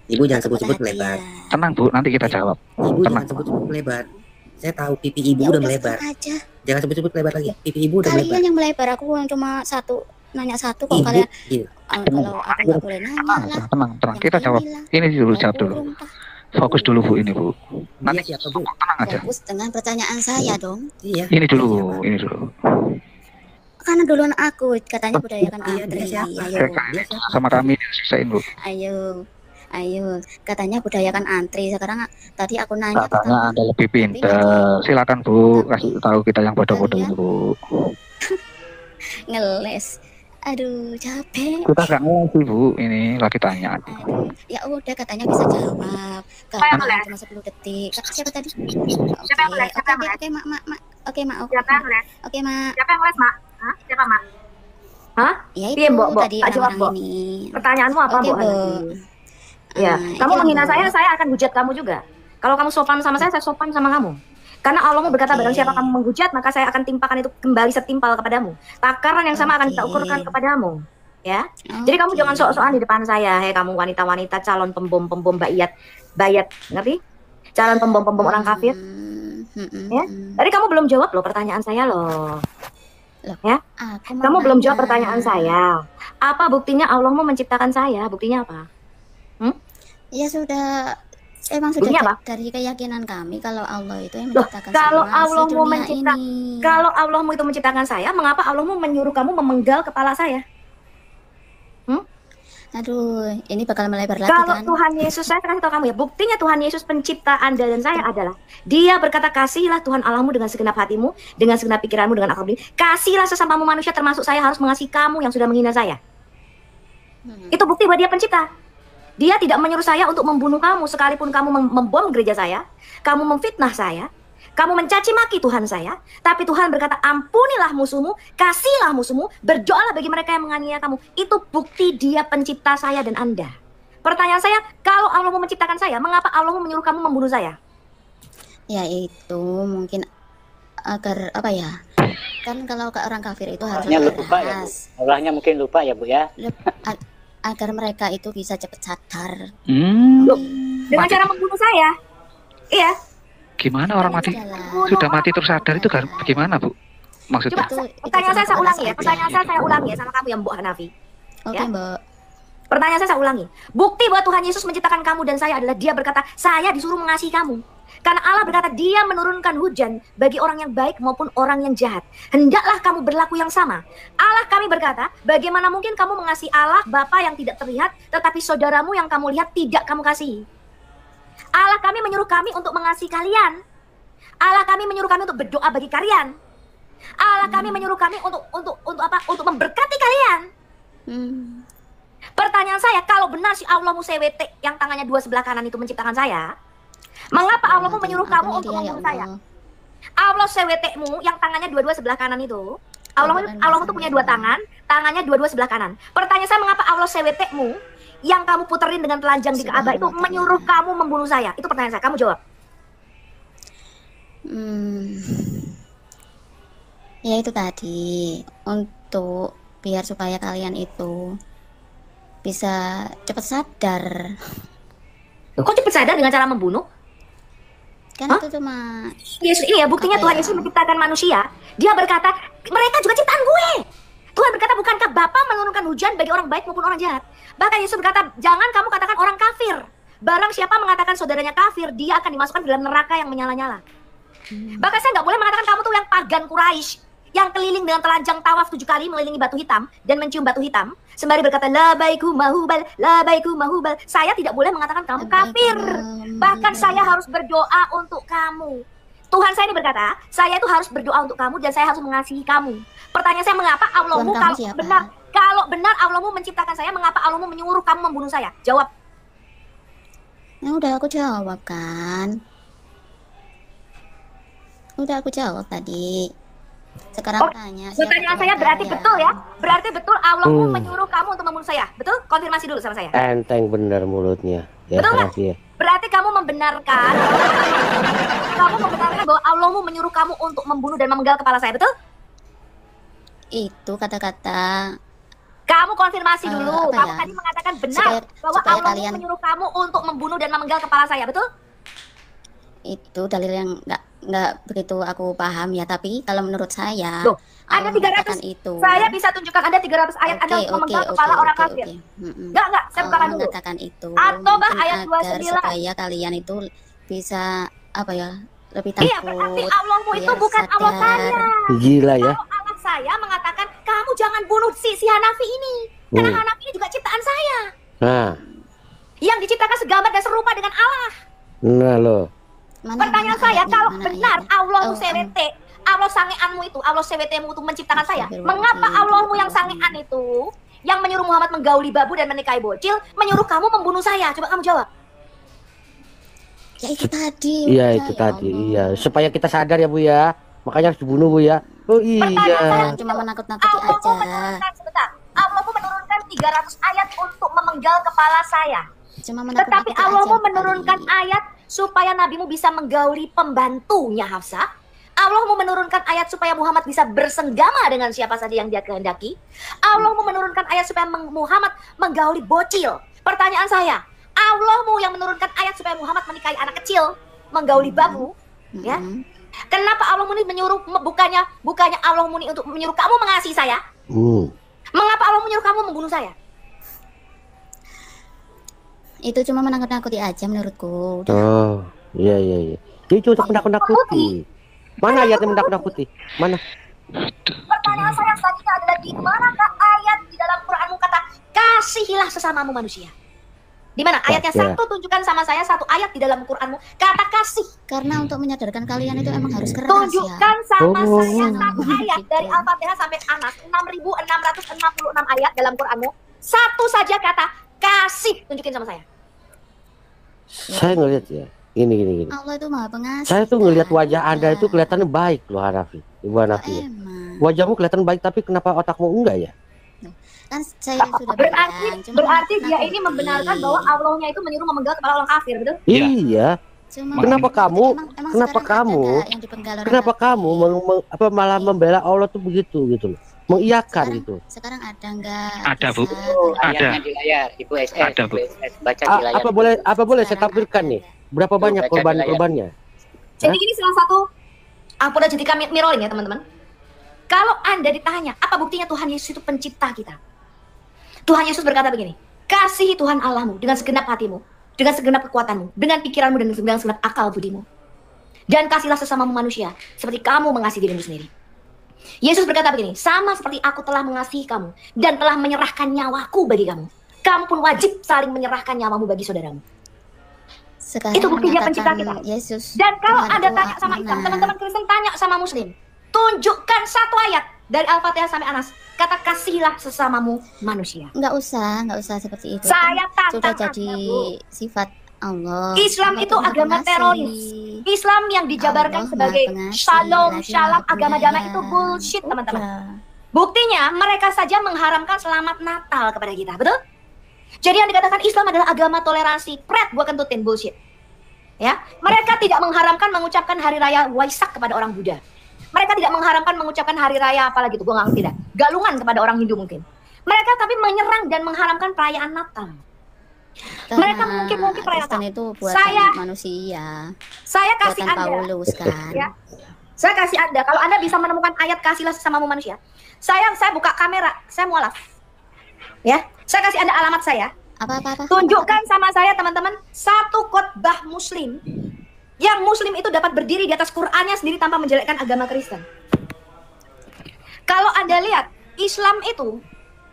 Ibu jangan sebut-sebut melebar. Tenang Bu, nanti kita jawab. Ibu Tenang. jangan sebut-sebut melebar. Saya tahu pipi ibu udah melebar. Aja. Jangan sebut-sebut melebar lagi. Pipi ibu udah Kalian melebar. yang melebar, aku yang cuma nanya satu kok Ibu, kalian. gini. Kalau aku nggak boleh nanya lah. Tenang. Kita jawab. Ini dulu jawab dulu. Fokus dulu Bu, ini Bu. Nanti siapa Bu? tenang aja. Fokus dengan pertanyaan saya dong. Iya. Ini dulu. Karena duluan aku katanya budayakan antri. Ayo. Sama kami sisain Bu. Ayo, katanya budayakan antri. Sekarang tadi aku nanya Katanya Anda lebih pintar. Silakan Bu, kasih tahu kita yang bodoh-bodoh ini Bu. ngeles. Aduh, capek. Kita nggak ngerti Bu, ini lagi tanya. Aduh, ya udah katanya bisa jawab. Karena cuma 10 detik. Siapa tadi? Oke, Mak. Oke, Mak. Oke, Mak. Siapa yang les, Mak? Hah? Siapa, Mak? Hah? Ya itu tadi orang-orang ini. Pertanyaanmu apa, Bu? Ya, kamu menghina saya akan hujat kamu juga. Kalau kamu sopan sama saya sopan sama kamu. Karena Allahmu berkata, barang siapa kamu menghujat, maka saya akan timpakan itu kembali setimpal kepadamu. Takaran yang sama akan kita ukurkan kepadamu. Ya, jadi kamu jangan sok-sokan di depan saya. Hei kamu wanita-wanita calon pembom bayat, ngerti? Calon pembom orang kafir. Ya, tadi kamu belum jawab loh pertanyaan saya loh. Ya, kamu belum jawab pertanyaan saya. Apa buktinya Allahmu menciptakan saya? Buktinya apa? Ya sudah, emang sudah dari keyakinan kami kalau Allah itu yang menciptakan kalau Allahmu menciptakan, kalau Allahmu itu menciptakan saya, mengapa Allahmu menyuruh kamu memenggal kepala saya? Aduh, ini bakal melebar lagi kalau kan? Tuhan Yesus, saya kasih tahu kamu ya, buktinya Tuhan Yesus pencipta Anda dan saya adalah Dia berkata, kasihilah Tuhan Allahmu dengan segenap hatimu, dengan segenap pikiranmu, dengan akal budi. Kasihlah sesamamu manusia, termasuk saya harus mengasihi kamu yang sudah menghina saya. Itu bukti bahwa Dia pencipta. Dia tidak menyuruh saya untuk membunuh kamu, sekalipun kamu membom gereja saya, kamu memfitnah saya, kamu mencaci maki Tuhan saya, tapi Tuhan berkata, ampunilah musuhmu, kasihlah musuhmu, berdoalah bagi mereka yang menganiaya kamu. Itu bukti Dia pencipta saya dan Anda. Pertanyaan saya, kalau Allah mau menciptakan saya, mengapa Allah mau menyuruh kamu membunuh saya? Ya itu mungkin agar apa ya? Kan kalau ke orang kafir itu harus lupa ya, Bu. Allahnya mungkin lupa ya Bu ya. Agar mereka itu bisa cepat sadar. Dengan cara membunuh saya. Iya. Gimana orang mati sudah mati terus sadar itu kan gimana Bu? Maksudnya? Coba, pertanyaan saya ulangi ya. Pertanyaan saya ulangi ya sama kamu yang Mbok Hanafi. Oke, Mbak. Pertanyaan saya ulangi. Bukti bahwa Tuhan Yesus menciptakan kamu dan saya adalah Dia berkata, saya disuruh mengasihi kamu. Karena Allah berkata, Dia menurunkan hujan bagi orang yang baik maupun orang yang jahat. Hendaklah kamu berlaku yang sama. Allah kami berkata, bagaimana mungkin kamu mengasihi Allah Bapa yang tidak terlihat, tetapi saudaramu yang kamu lihat tidak kamu kasihi. Allah kami menyuruh kami untuk mengasihi kalian. Allah kami menyuruh kami untuk berdoa bagi kalian. Allah kami menyuruh kami untuk apa? Untuk memberkati kalian. Pertanyaan saya, kalau benar si Allahmu CWT yang tangannya dua sebelah kanan itu menciptakan saya, mengapa Allahmu menyuruh kamu untuk membunuh saya? Allah CWT-mu yang tangannya dua-dua sebelah kanan itu, Allahmu tuh punya dua tangan, tangannya dua-dua sebelah kanan. Pertanyaan saya, mengapa Allah CWT-mu yang kamu puterin dengan telanjang di Ka'bah itu menyuruh kamu membunuh saya? Itu pertanyaan saya, kamu jawab. Ya itu tadi, untuk biar supaya kalian itu bisa cepat sadar. Kok cepat sadar dengan cara membunuh? Kan itu cuma Yesus ini ya buktinya Tuhan Yesus menciptakan manusia. Dia berkata, mereka juga ciptaan gue. Tuhan berkata, bukankah Bapa menurunkan hujan bagi orang baik maupun orang jahat? Bahkan Yesus berkata, jangan kamu katakan orang kafir. Barang siapa mengatakan saudaranya kafir, dia akan dimasukkan dalam neraka yang menyala-nyala. Bahkan saya nggak boleh mengatakan kamu tuh yang pagan Quraisy, yang keliling dengan telanjang tawaf 7 kali mengelilingi batu hitam dan mencium batu hitam sembari berkata labaiku mahubal, labaiku mahubal. Saya tidak boleh mengatakan kamu kafir. Bahkan saya harus berdoa untuk kamu. Tuhan saya ini berkata, saya itu harus berdoa untuk kamu dan saya harus mengasihi kamu. Pertanyaan saya, mengapa Allahmu kalau benar Allahmu menciptakan saya, mengapa Allahmu menyuruh kamu membunuh saya? Jawab. Nah, udah aku jawab kan. Udah aku jawab tadi. Sekarang tanya. Pertanyaan saya berarti betul ya? Berarti betul Allahmu menyuruh kamu untuk membunuh saya? Betul? Konfirmasi dulu sama saya. Enteng bener mulutnya. Ya, betul nggak? ya. Berarti kamu membenarkan bahwa Allahmu menyuruh kamu untuk membunuh dan memenggal kepala saya, betul? Itu kata-kata. Kamu konfirmasi dulu. Kamu ya? tadi mengatakan benar bahwa Allahmu menyuruh kamu untuk membunuh dan memenggal kepala saya, betul? Itu dalil yang nggak begitu aku paham ya, tapi kalau menurut saya ada 300 itu. Saya bisa tunjukkan Anda 300 ayat Anda untuk memenggal kepala orang kafir. Enggak, saya bukan dulu. Mengatakan itu. Atau ayat 29 supaya kalian itu bisa apa ya, lebih takut. Iya, berarti Allahmu itu bukan Allah saya. Gila ya. Kalau Allah saya mengatakan kamu jangan bunuh si Hanafi ini. Karena Hanafi ini juga ciptaan saya. Nah. Yang diciptakan segambar dan serupa dengan Allah. Nah loh. Pertanyaan saya, kalau benar Allahmu CWT, Allah sangeanmu itu, Allah CWT-mu itu menciptakan saya, mengapa Allahmu yang sangean itu, yang menyuruh Muhammad menggauli babu dan menikahi bocil, menyuruh kamu membunuh saya? Coba kamu jawab. Ya itu tadi. Iya itu tadi, iya. Supaya kita sadar ya Bu ya, makanya harus dibunuh Bu ya. Oh iya. Cuma menakut-nakuti aja. Sebentar, Allahmu menurunkan 300 ayat untuk memenggal kepala saya. Tetapi Allahmu menurunkan ayat supaya nabimu bisa menggauli pembantunya Hafsah. Allahmu menurunkan ayat supaya Muhammad bisa bersenggama dengan siapa saja yang dia kehendaki. Allahmu menurunkan ayat supaya Muhammad menggauli bocil. Pertanyaan saya, Allahmu yang menurunkan ayat supaya Muhammad menikahi anak kecil, menggauli babu, ya? Kenapa Allahmu ini menyuruh, bukannya Allahmu ini untuk menyuruh kamu mengasihi saya? Mengapa Allah menyuruh kamu membunuh saya? Itu cuma menakut-nakuti aja menurutku. Oh, iya. Itu untuk menakut-nakuti. Mana ayatnya menakut-nakuti? Mana? Pertanyaan saya selanjutnya adalah di manakah ayat di dalam Quranmu kata kasihilah sesamamu manusia? Di mana ayatnya? Satu tunjukkan sama saya satu ayat di dalam Quranmu kata kasih. Karena untuk menyadarkan kalian itu emang harus keras. Tunjukkan sama saya satu ayat dari Al-Fatihah sampai Anas, 6.666 ayat dalam Quranmu. Satu saja kata kasih, tunjukin sama saya. Saya ngelihat ya, gini. Allah itu maha pengasih. Saya tuh ngelihat wajah Anda itu kelihatannya baik loh Hanafi, Ibu Hanafi. Ya. Wajahmu kelihatan baik, tapi kenapa otakmu enggak ya? Kan saya sudah berarti dia ini membenarkan bahwa Allahnya itu menyuruh memenggal kepala orang kafir, betul? Iya. Kenapa kamu malah membela Allah tuh begitu gitu loh? Mengiyakan gitu. Sekarang ada enggak? Ada Bu. Ada di layar Ibu SS. Ada Bu. Baca di layar. Apa boleh saya tampilkan nih? Berapa banyak korban-korbannya? Jadi ini salah satu Al-Quran jadi kami mirroring ya teman-teman. Kalau Anda ditanya apa buktinya Tuhan Yesus itu pencipta kita? Tuhan Yesus berkata begini, kasihi Tuhan Allahmu dengan segenap hatimu, dengan segenap kekuatanmu, dengan pikiranmu dan dengan segenap akal budimu. Dan kasihlah sesamamu manusia seperti kamu mengasihi dirimu sendiri. Yesus berkata begini, sama seperti aku telah mengasihi kamu dan telah menyerahkan nyawaku bagi kamu, kamu pun wajib saling menyerahkan nyawamu bagi saudaramu. Sekarang itu bukti dia pencipta kita. Yesus. Dan kalau Anda tanya sama Islam, teman-teman Kristen tanya sama Muslim, tunjukkan satu ayat dari Al-Fatihah sampai Anas, kata kasihilah sesamamu manusia. Enggak usah seperti itu. Saya tantang sudah jadi sifat Allah. Islam itu agama teroris. Islam yang dijabarkan sebagai shalom, agama damai itu bullshit, teman-teman. Buktinya mereka saja mengharamkan selamat Natal kepada kita, betul? Jadi yang dikatakan Islam adalah agama toleransi, pret gua kentutin, bullshit. Ya, mereka tidak mengharamkan mengucapkan hari raya Waisak kepada orang Buddha. Mereka tidak mengharamkan mengucapkan hari raya apalagi itu, gua nggak ngerti dah. Galungan kepada orang Hindu mungkin. Mereka tapi menyerang dan mengharamkan perayaan Natal. Mereka mungkin Kristen itu buatan Saya- manusia. Saya kasih Buatan Anda. Paulus kan. Ya. Saya kasih Anda, kalau Anda bisa menemukan ayat kasihlah sesamamu manusia. Saya buka kamera, saya mualaf. Ya, saya kasih Anda alamat saya. Apa? Tunjukkan sama saya teman-teman satu khotbah muslim yang muslim itu dapat berdiri di atas Qur'annya sendiri tanpa menjelekkan agama Kristen. Kalau Anda lihat Islam itu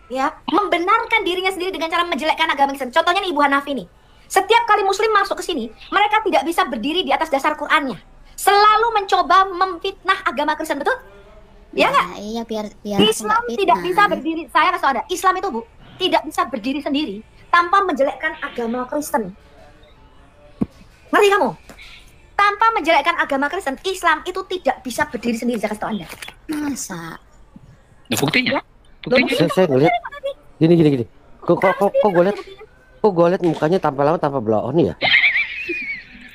ya membenarkan dirinya sendiri dengan cara menjelekkan agama Kristen. Contohnya nih Ibu Hanafi nih. Setiap kali muslim masuk ke sini, mereka tidak bisa berdiri di atas dasar Qur'annya. Selalu mencoba memfitnah agama Kristen, betul? Ya nggak? Iya, biar Islam tidak bisa berdiri. Saya kasih tau Anda, Islam itu Bu tidak bisa berdiri sendiri tanpa menjelekkan agama Kristen. Ngerti kamu? Tanpa menjelekkan agama Kristen, Islam itu tidak bisa berdiri sendiri. Saya kasih tau Anda. Masa? Buktinya? Saya ngeliat gini. Kok gue liat mukanya tanpa lama tanpa blow on ya.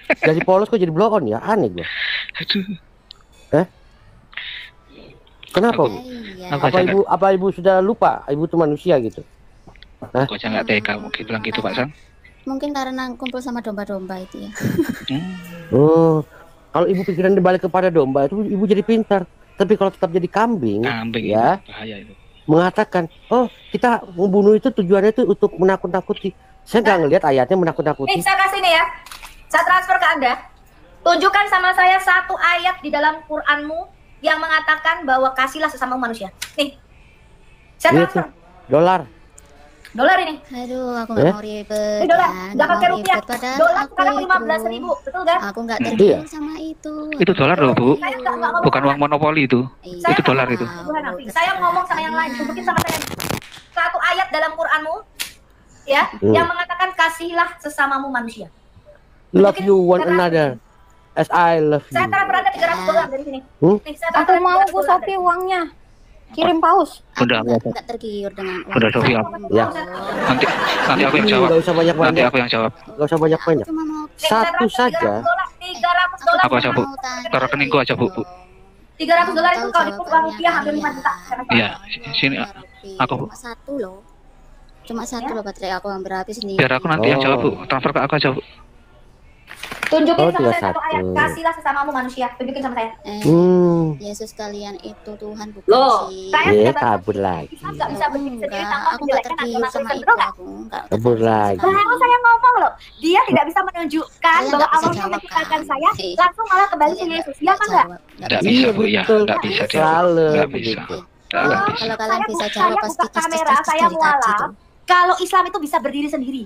Dari polos kok jadi blow on ya, aneh gue. Kenapa Bu? Apa ibu sudah lupa ibu itu manusia gitu? Kok aja nggak tega mungkin bilang gitu Pak Sam? Mungkin karena kumpul sama domba-domba itu ya. Oh, kalau ibu pikiran dibalik kepada domba itu ibu jadi pintar. Tapi kalau tetap jadi kambing ya, bahaya itu. Mengatakan, oh kita membunuh itu tujuannya itu untuk menakut-nakuti. Saya nggak ngelihat ayatnya menakut-nakuti. Nih, saya kasih nih ya. Saya transfer ke Anda. Tunjukkan sama saya satu ayat di dalam Qur'anmu yang mengatakan bahwa kasihlah sesama manusia. Nih, saya transfer. Dolar ini. Aduh, aku nggak mau ribet. Ini dolar, kan. nggak pakai rupiah. Padahal Dolar aku sekarang itu 15.000, betul kan? Aku nggak tergiur sama itu. Itu dolar loh Bu, bukan uang monopoli itu. Saya Itu dolar itu. Saya ngomong sama yang lain, tunjukin sama saya satu ayat dalam Qur'anmu ya, yang mengatakan kasihlah sesamamu manusia. Love you one another as I love you. Saya transfer Anda $300 dari sini. Nih, saya Aku mau Bu Sofi uangnya. Kirim paus. Bunda, nggak tergiur dengan uang. Bunda Sofi ya. Nanti aku yang jawab. Nggak usah banyak-banyak. Nanti aku yang jawab. Nggak usah banyak-banyak. Satu saja. $300. Apa aja Bu? Ke rekeningku aja Bu. $300 itu kalau diput uang rupiah hampir 5 juta. Iya, sini aku. Cuma satu loh. Cuma satu loh baterai aku hampir habis nih. Biar aku nanti yang jawab Bu. Transfer ke aku aja Bu. Tunjukin sama saya satu ayat, kasihlah sesamamu manusia. Tunjukin sama saya. Yesus kalian itu Tuhan bukan Loh, sih. saya kabur lagi. nggak bisa berdiri sendiri tanpa Aku nggak menjelekkan tergiur agama sama Kristen, itu. betul nggak? Aku nggak. Kabur lagi. Baru saya ngomong loh, dia tidak bisa menunjukkan Saya bahwa nggak bisa Allah jawab, menciptakan kan? saya, langsung malah kembali ke Yesus. Ya kan nggak? Nggak bisa Bu ya, nggak bisa dia. Nggak bisa. Nggak bisa. Kalau kalian bisa jawab Saya pasti buka kamera, saya dari tadi mualaf. tuh. Kalau Islam itu bisa berdiri sendiri.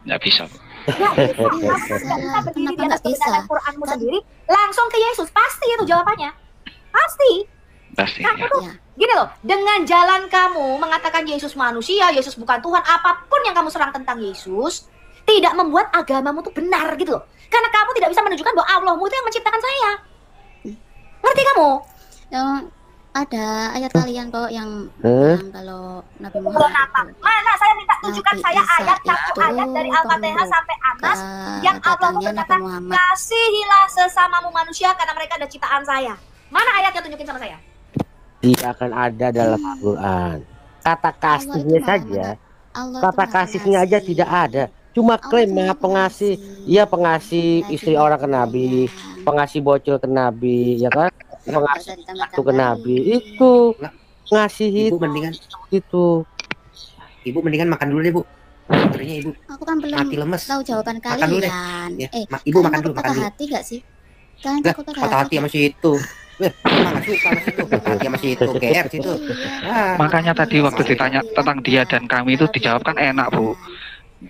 Nggak bisa Bu. Nggak bisa. Kamu nggak bisa berdiri di atas kebenaran Quranmu sendiri, langsung ke Yesus. Pasti itu jawabannya. Pasti. Pasti. Kamu tuh gini loh, dengan jalan kamu mengatakan Yesus manusia, Yesus bukan Tuhan, apapun yang kamu serang tentang Yesus, tidak membuat agamamu tuh benar gitu loh. Karena kamu tidak bisa menunjukkan bahwa Allahmu itu yang menciptakan saya. Ngerti kamu? Yang ada ayat kalian kok yang bilang kalau Nabi Muhammad itu Mana saya minta tunjukkan Nabi saya Isa ayat satu itu ayat dari Al-Fatihah sampai Anas yang Allah datangnya Nabi berkata, Muhammad. kasihilah sesamamu manusia karena mereka ada ciptaan saya. Mana ayatnya, tunjukin sama saya. Tidak akan ada dalam Al-Quran. Kata kasihnya saja. Kata kasihnya aja tidak ada. Cuma klaim maha pengasih. Iya, pengasih istri orang ke Nabi, pengasih bocil ke Nabi, ya kan? Pengasih itu ke Nabi. Itu ngasih Ibu mendingan itu. Ibu mendingan makan dulu deh Bu. Baterainya Ibu Aku kan belum mati lemes. tahu jawaban Makan dulu deh. kalian. Ya, Ibu makan dulu, makan patah dulu. hati gak sih? Kalian Lah, takut patah patah hati sama si itu. Emang gak suka sama si itu. Patah hati sama si itu. GR situ. Makanya tadi waktu ditanya tentang dia dan kami itu dijawabkan enak Bu.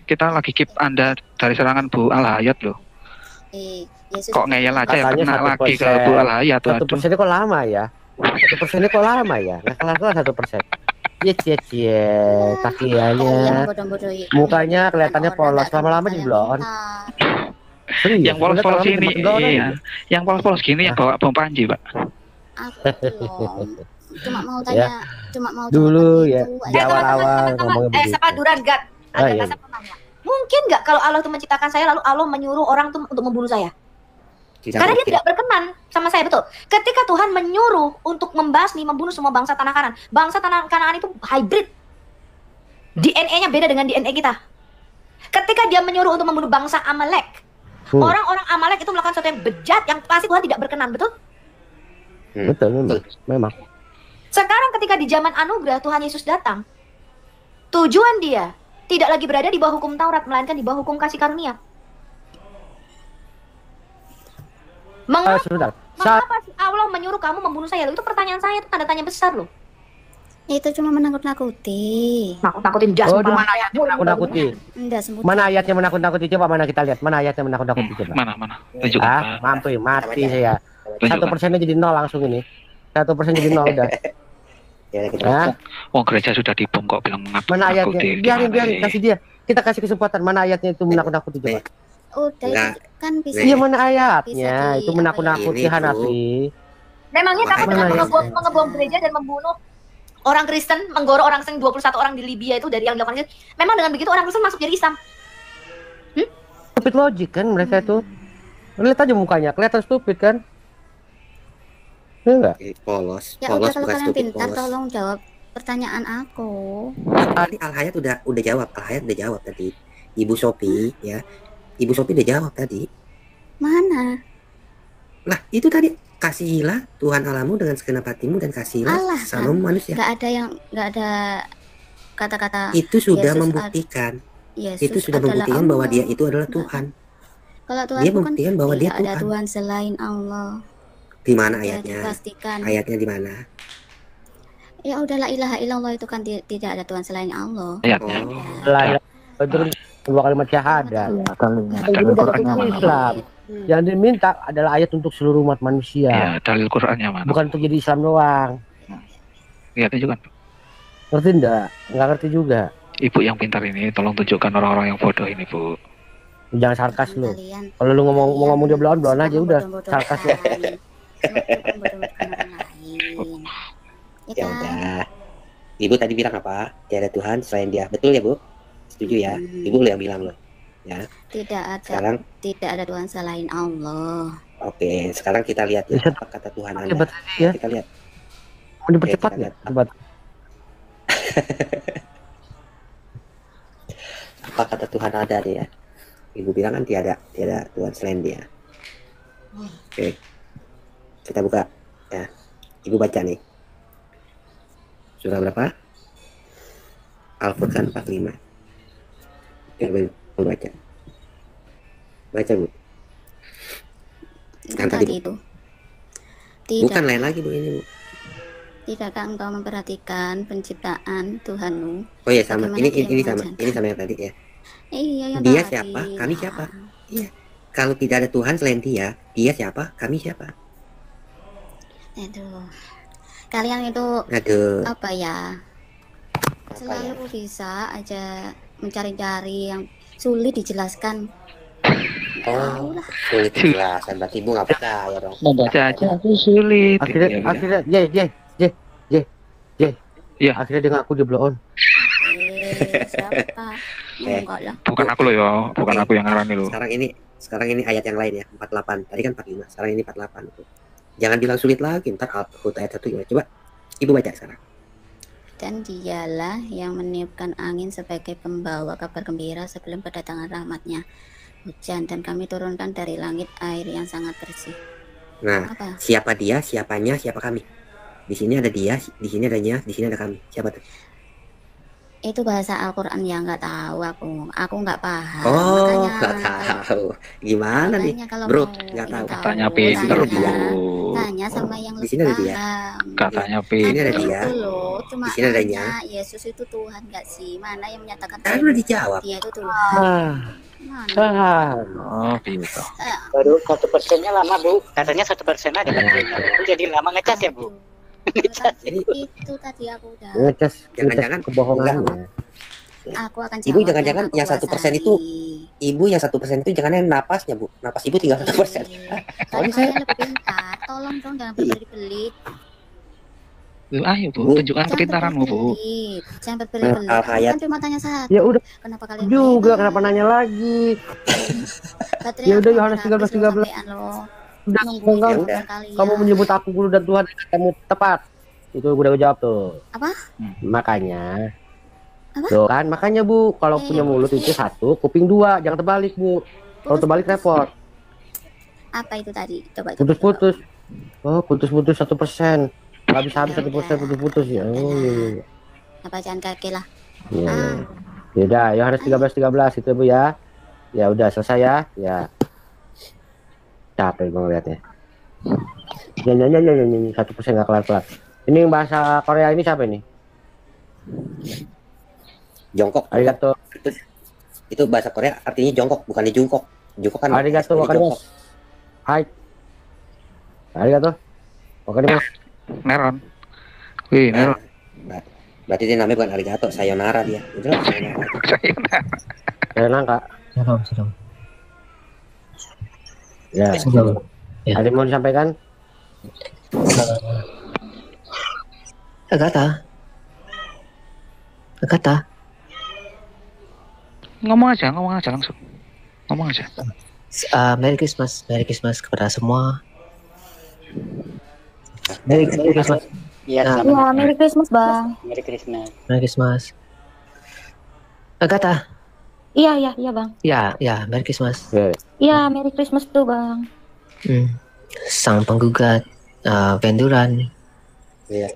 Kita lagi keep Anda dari serangan Bu Al-Hayat loh. Yesus Kok ngeyel aja ya, Katanya kena lagi ke Bu Al-Hayat. 1% kok lama ya? 1% kok lama ya? Nggak kelar-kelar 1%. Cie, takiannya. Mukanya kelihatannya polos, lama-lama jadi blon. Yang polos-polos ini, iya. Yang polos-polos gini yang bawa bom panji, Pak. Cuma mau Ya. tanya, cuma mau Dulu ya, di awal-awal ngomongnya begitu. Siapa Duran Gad? Ah, iya. Saya mau tanya. Mungkin nggak kalau Allah itu menciptakan saya lalu Allah menyuruh orang tuh untuk membunuh saya? Karena dia tidak berkenan sama saya, betul. Ketika Tuhan menyuruh untuk membasmi, membunuh semua bangsa tanah Kanaan. Bangsa tanah Kanaan itu hybrid. DNA-nya beda dengan DNA kita. Ketika dia menyuruh untuk membunuh bangsa Amalek, orang-orang Amalek itu melakukan sesuatu yang bejat yang pasti Tuhan tidak berkenan, betul? Betul, memang. Sekarang ketika di zaman anugerah Tuhan Yesus datang, tujuan dia tidak lagi berada di bawah hukum Taurat, melainkan di bawah hukum kasih karunia. Mengapa sih Allah menyuruh kamu membunuh saya? Itu pertanyaan saya, itu tanda tanya besar loh. Itu cuma menakut-nakuti. Nakut-nakutin jas. Oh, di mana ayatnya menakut-nakuti? Enggak sebut. Mana ayatnya menakut-nakuti? Coba mana kita lihat. Mana ayatnya menakut-nakuti coba? Mana? Tunjukkan. Mampu mati saya. 1%-nya jadi 0 langsung ini. 1% jadi 0 udah. Oh, gereja sudah dibom kok bilang menakut-nakuti. Mana ayatnya? Biarin kasih dia. Kita kasih kesempatan. Mana ayatnya itu menakut-nakuti coba? Udah kan bisa. Iya, mana ayatnya? Itu menakut-nakuti Hanafi. Memangnya kamu dengan mengebom gereja dan membunuh orang Kristen, menggorok orang Kristen 21 orang di Libya itu dari yang dilakukan Kristen. Memang dengan begitu orang Kristen masuk jadi Islam. Stupid logic kan mereka itu. Lihat aja mukanya, kelihatan stupid kan? Ya enggak? Polos, Ya polos udah, kalau bukan kalian stupid, pintar polos. tolong jawab pertanyaan aku. Tadi Al-Hayat udah jawab, Al-Hayat udah jawab tadi. Ibu Sophie ya. Ibu Sophie udah jawab tadi. Mana? Lah, itu tadi kasihilah Tuhan Allahmu dengan segenap hatimu dan kasihilah Allah sama manusia. Nggak ada kata-kata Itu sudah Yesus membuktikan. Yesus Itu sudah adalah membuktikan bahwa Allah. dia itu adalah Tuhan. Kalau Tuhan Dia itu kan membuktikan bahwa dia tidak ada Tuhan. Tuhan selain Allah. Di mana Sudah ayatnya? dipastikan. Ayatnya di mana? Ya udah, la ilaha illallah itu kan tidak ada Tuhan selain Allah. Ayatnya. Terus 2 kalimat syahadat. Islam. Yang diminta adalah ayat untuk seluruh umat manusia. Ya, dalil Qur'annya mana? Bukan untuk jadi Islam doang. Lihatnya juga. Ngerti enggak? Enggak ngerti juga. Ibu yang pintar ini tolong tunjukkan orang-orang yang bodoh ini, Bu. Jangan sarkas lu. Kalau lu mau ngomong dia belon aja udah. Sarkas lu. Ya udah. Ibu tadi bilang apa? Tiada Tuhan selain Dia. Betul ya, Bu? Setuju ya? Ibu yang bilang loh. Ya. Tidak ada Tuhan selain Allah. Oke, sekarang kita lihat ya apa kata Tuhan Anda. Ya. Kita lihat. Dipercepat ya? Cepat. Apa kata Tuhan Anda nih ya? Ibu bilang kan tiada Tuhan selain Dia. Oke. Kita buka ya. Ibu baca nih. Surah berapa? Al-Furqan 45. Ya, Bu baca. Baca, Bu. Yang tadi itu. Bukan lain lagi, Bu, ini, Bu. Tidakkah engkau memperhatikan penciptaan Tuhanmu? Oh iya, sama. Bagaimana dia Ini sama. mengajarkan? Ini sama yang tadi ya. Iya, yang Dia tadi. siapa? Kami siapa? Iya. Kalau tidak ada Tuhan selain Dia siapa? Kami siapa? Aduh. Kalian itu apa ya? Selalu bisa aja mencari-cari yang sulit dijelaskan. Oh, sulit dijelaskan. Berarti Ibu nggak percaya dong. Membaca aja aku sulit. Akhirnya Ya. Akhirnya dia ngaku dia blow on. Siapa? Enggak lah. Bukan aku loh ya, bukan aku yang ngarani loh. Sekarang ini ayat yang lain ya, 48. Tadi kan 45. Sekarang ini 48 itu. Jangan bilang sulit lagi, ntar ayat 1 gimana? Coba Ibu baca sekarang. Dan dialah yang meniupkan angin sebagai pembawa kabar gembira sebelum kedatangan rahmatnya hujan, dan kami turunkan dari langit air yang sangat bersih. Nah, apa? Siapa Dia, siapanya, siapa kami? Di sini ada Dia, di sini ada Nya, di sini ada kami. Siapa tuh? Itu bahasa Al-Quran yang nggak tahu aku nggak paham. Oh, nggak tahu. Gimana nih, Bro? Nggak tahu. Katanya pinter, Bu. Tanya sama yang Di sini ada Dia. Katanya Di sini ada pinter. Dia. Cuma Di sini ada Nya. Yesus itu Tuhan nggak sih? Mana yang menyatakan Kan udah dijawab. Dia itu Tuhan? Oh, gitu. Baru 1%-nya lama, Bu. Katanya 1% aja. Jadi lama ngecas ya, Bu. Itu tadi aku udah. Ngecas Jangan-jangan Aku kebohongan. akan Ibu jawab jangan-jangan yang 1% itu, Ibu yang 1% itu jangan yang napasnya, Bu. Napas Ibu tinggal 1%. Soalnya saya lebih pintar. Tolong dong jangan berbelit-belit. Ayo, Bu, tunjukkan kepintaranmu, Bu. Jangan berbelit-belit. Al-Hayat. Kan cuma tanya satu. Ya udah. Kenapa kalian Juga kenapa nanya lagi? Ya udah, Yohanes 13:13. Udah, kamu menyebut aku guru dan Tuhan, kamu tepat. Itu udah jawab tuh. Apa? Makanya Tuh kan, makanya Bu, kalau punya mulut itu satu, kuping dua, jangan terbalik Bu. Kalau terbalik repot. Apa itu tadi? Coba. Putus-putus. Oh, putus-putus 1%. Habis-habis 1% putus-putus ya. Oh iya. Apa jangan kaki lah. Iya. Yaudah, Yohanes 13:13 itu Bu ya. Ya udah selesai ya. Ya. Capek gue ngeliatnya. Nyanyi 1% nggak kelar-kelar. Ini yang bahasa Korea ini siapa ini? Jongkok. Arigato. Itu bahasa Korea artinya jongkok, bukan jungkok. Jungkok kan. Arigato wakarimasu. Hai. Arigato. Wakarimasu. Neron. Wih, Neron. Berarti dia namanya bukan arigato, sayonara dia. Udah, sayonara. Sayonara, Kak. Salam. Ya. Ya. Ada yang mau disampaikan? Agatha. Ngomong aja langsung. Ngomong aja. Merry Christmas kepada semua. Merry Christmas. Iya, Merry Christmas, Bang. Merry Christmas. Merry Christmas. Agatha. Iya, Bang. Ya, Merry Christmas. Iya, Merry Christmas tuh, Bang. Sang penggugat Venduran. Iya.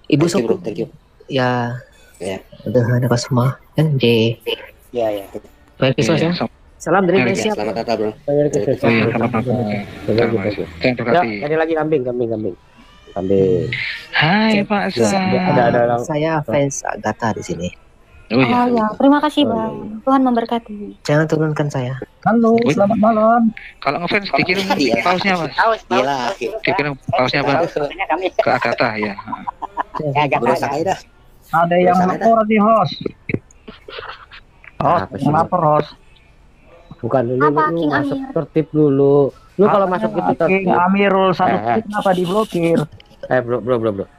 Ibu Thank you, Sopo. bro. Thank you. Ya. Ya. Udah anak semua kan di. Iya. Merry Christmas ya. Salam dari Indonesia. Selamat Natal, bro. Merry Christmas. Ya, ini lagi kambing. Hai Pak Sa. Ada Saya fans Agatha di sini. Oh iya. Ya, terima kasih, Bang. Tuhan memberkati. Jangan turunkan saya. Halo, selamat malam. Kalau ngefans dikirim pausnya Mas. Dikirim pausnya apa? Ke Agatha ya. Ada yang lapor di host. Lapor host. Bukan dulu, lu masuk tertib dulu. Lu kalau masuk itu tertib. Amirul satu kenapa diblokir? Bro.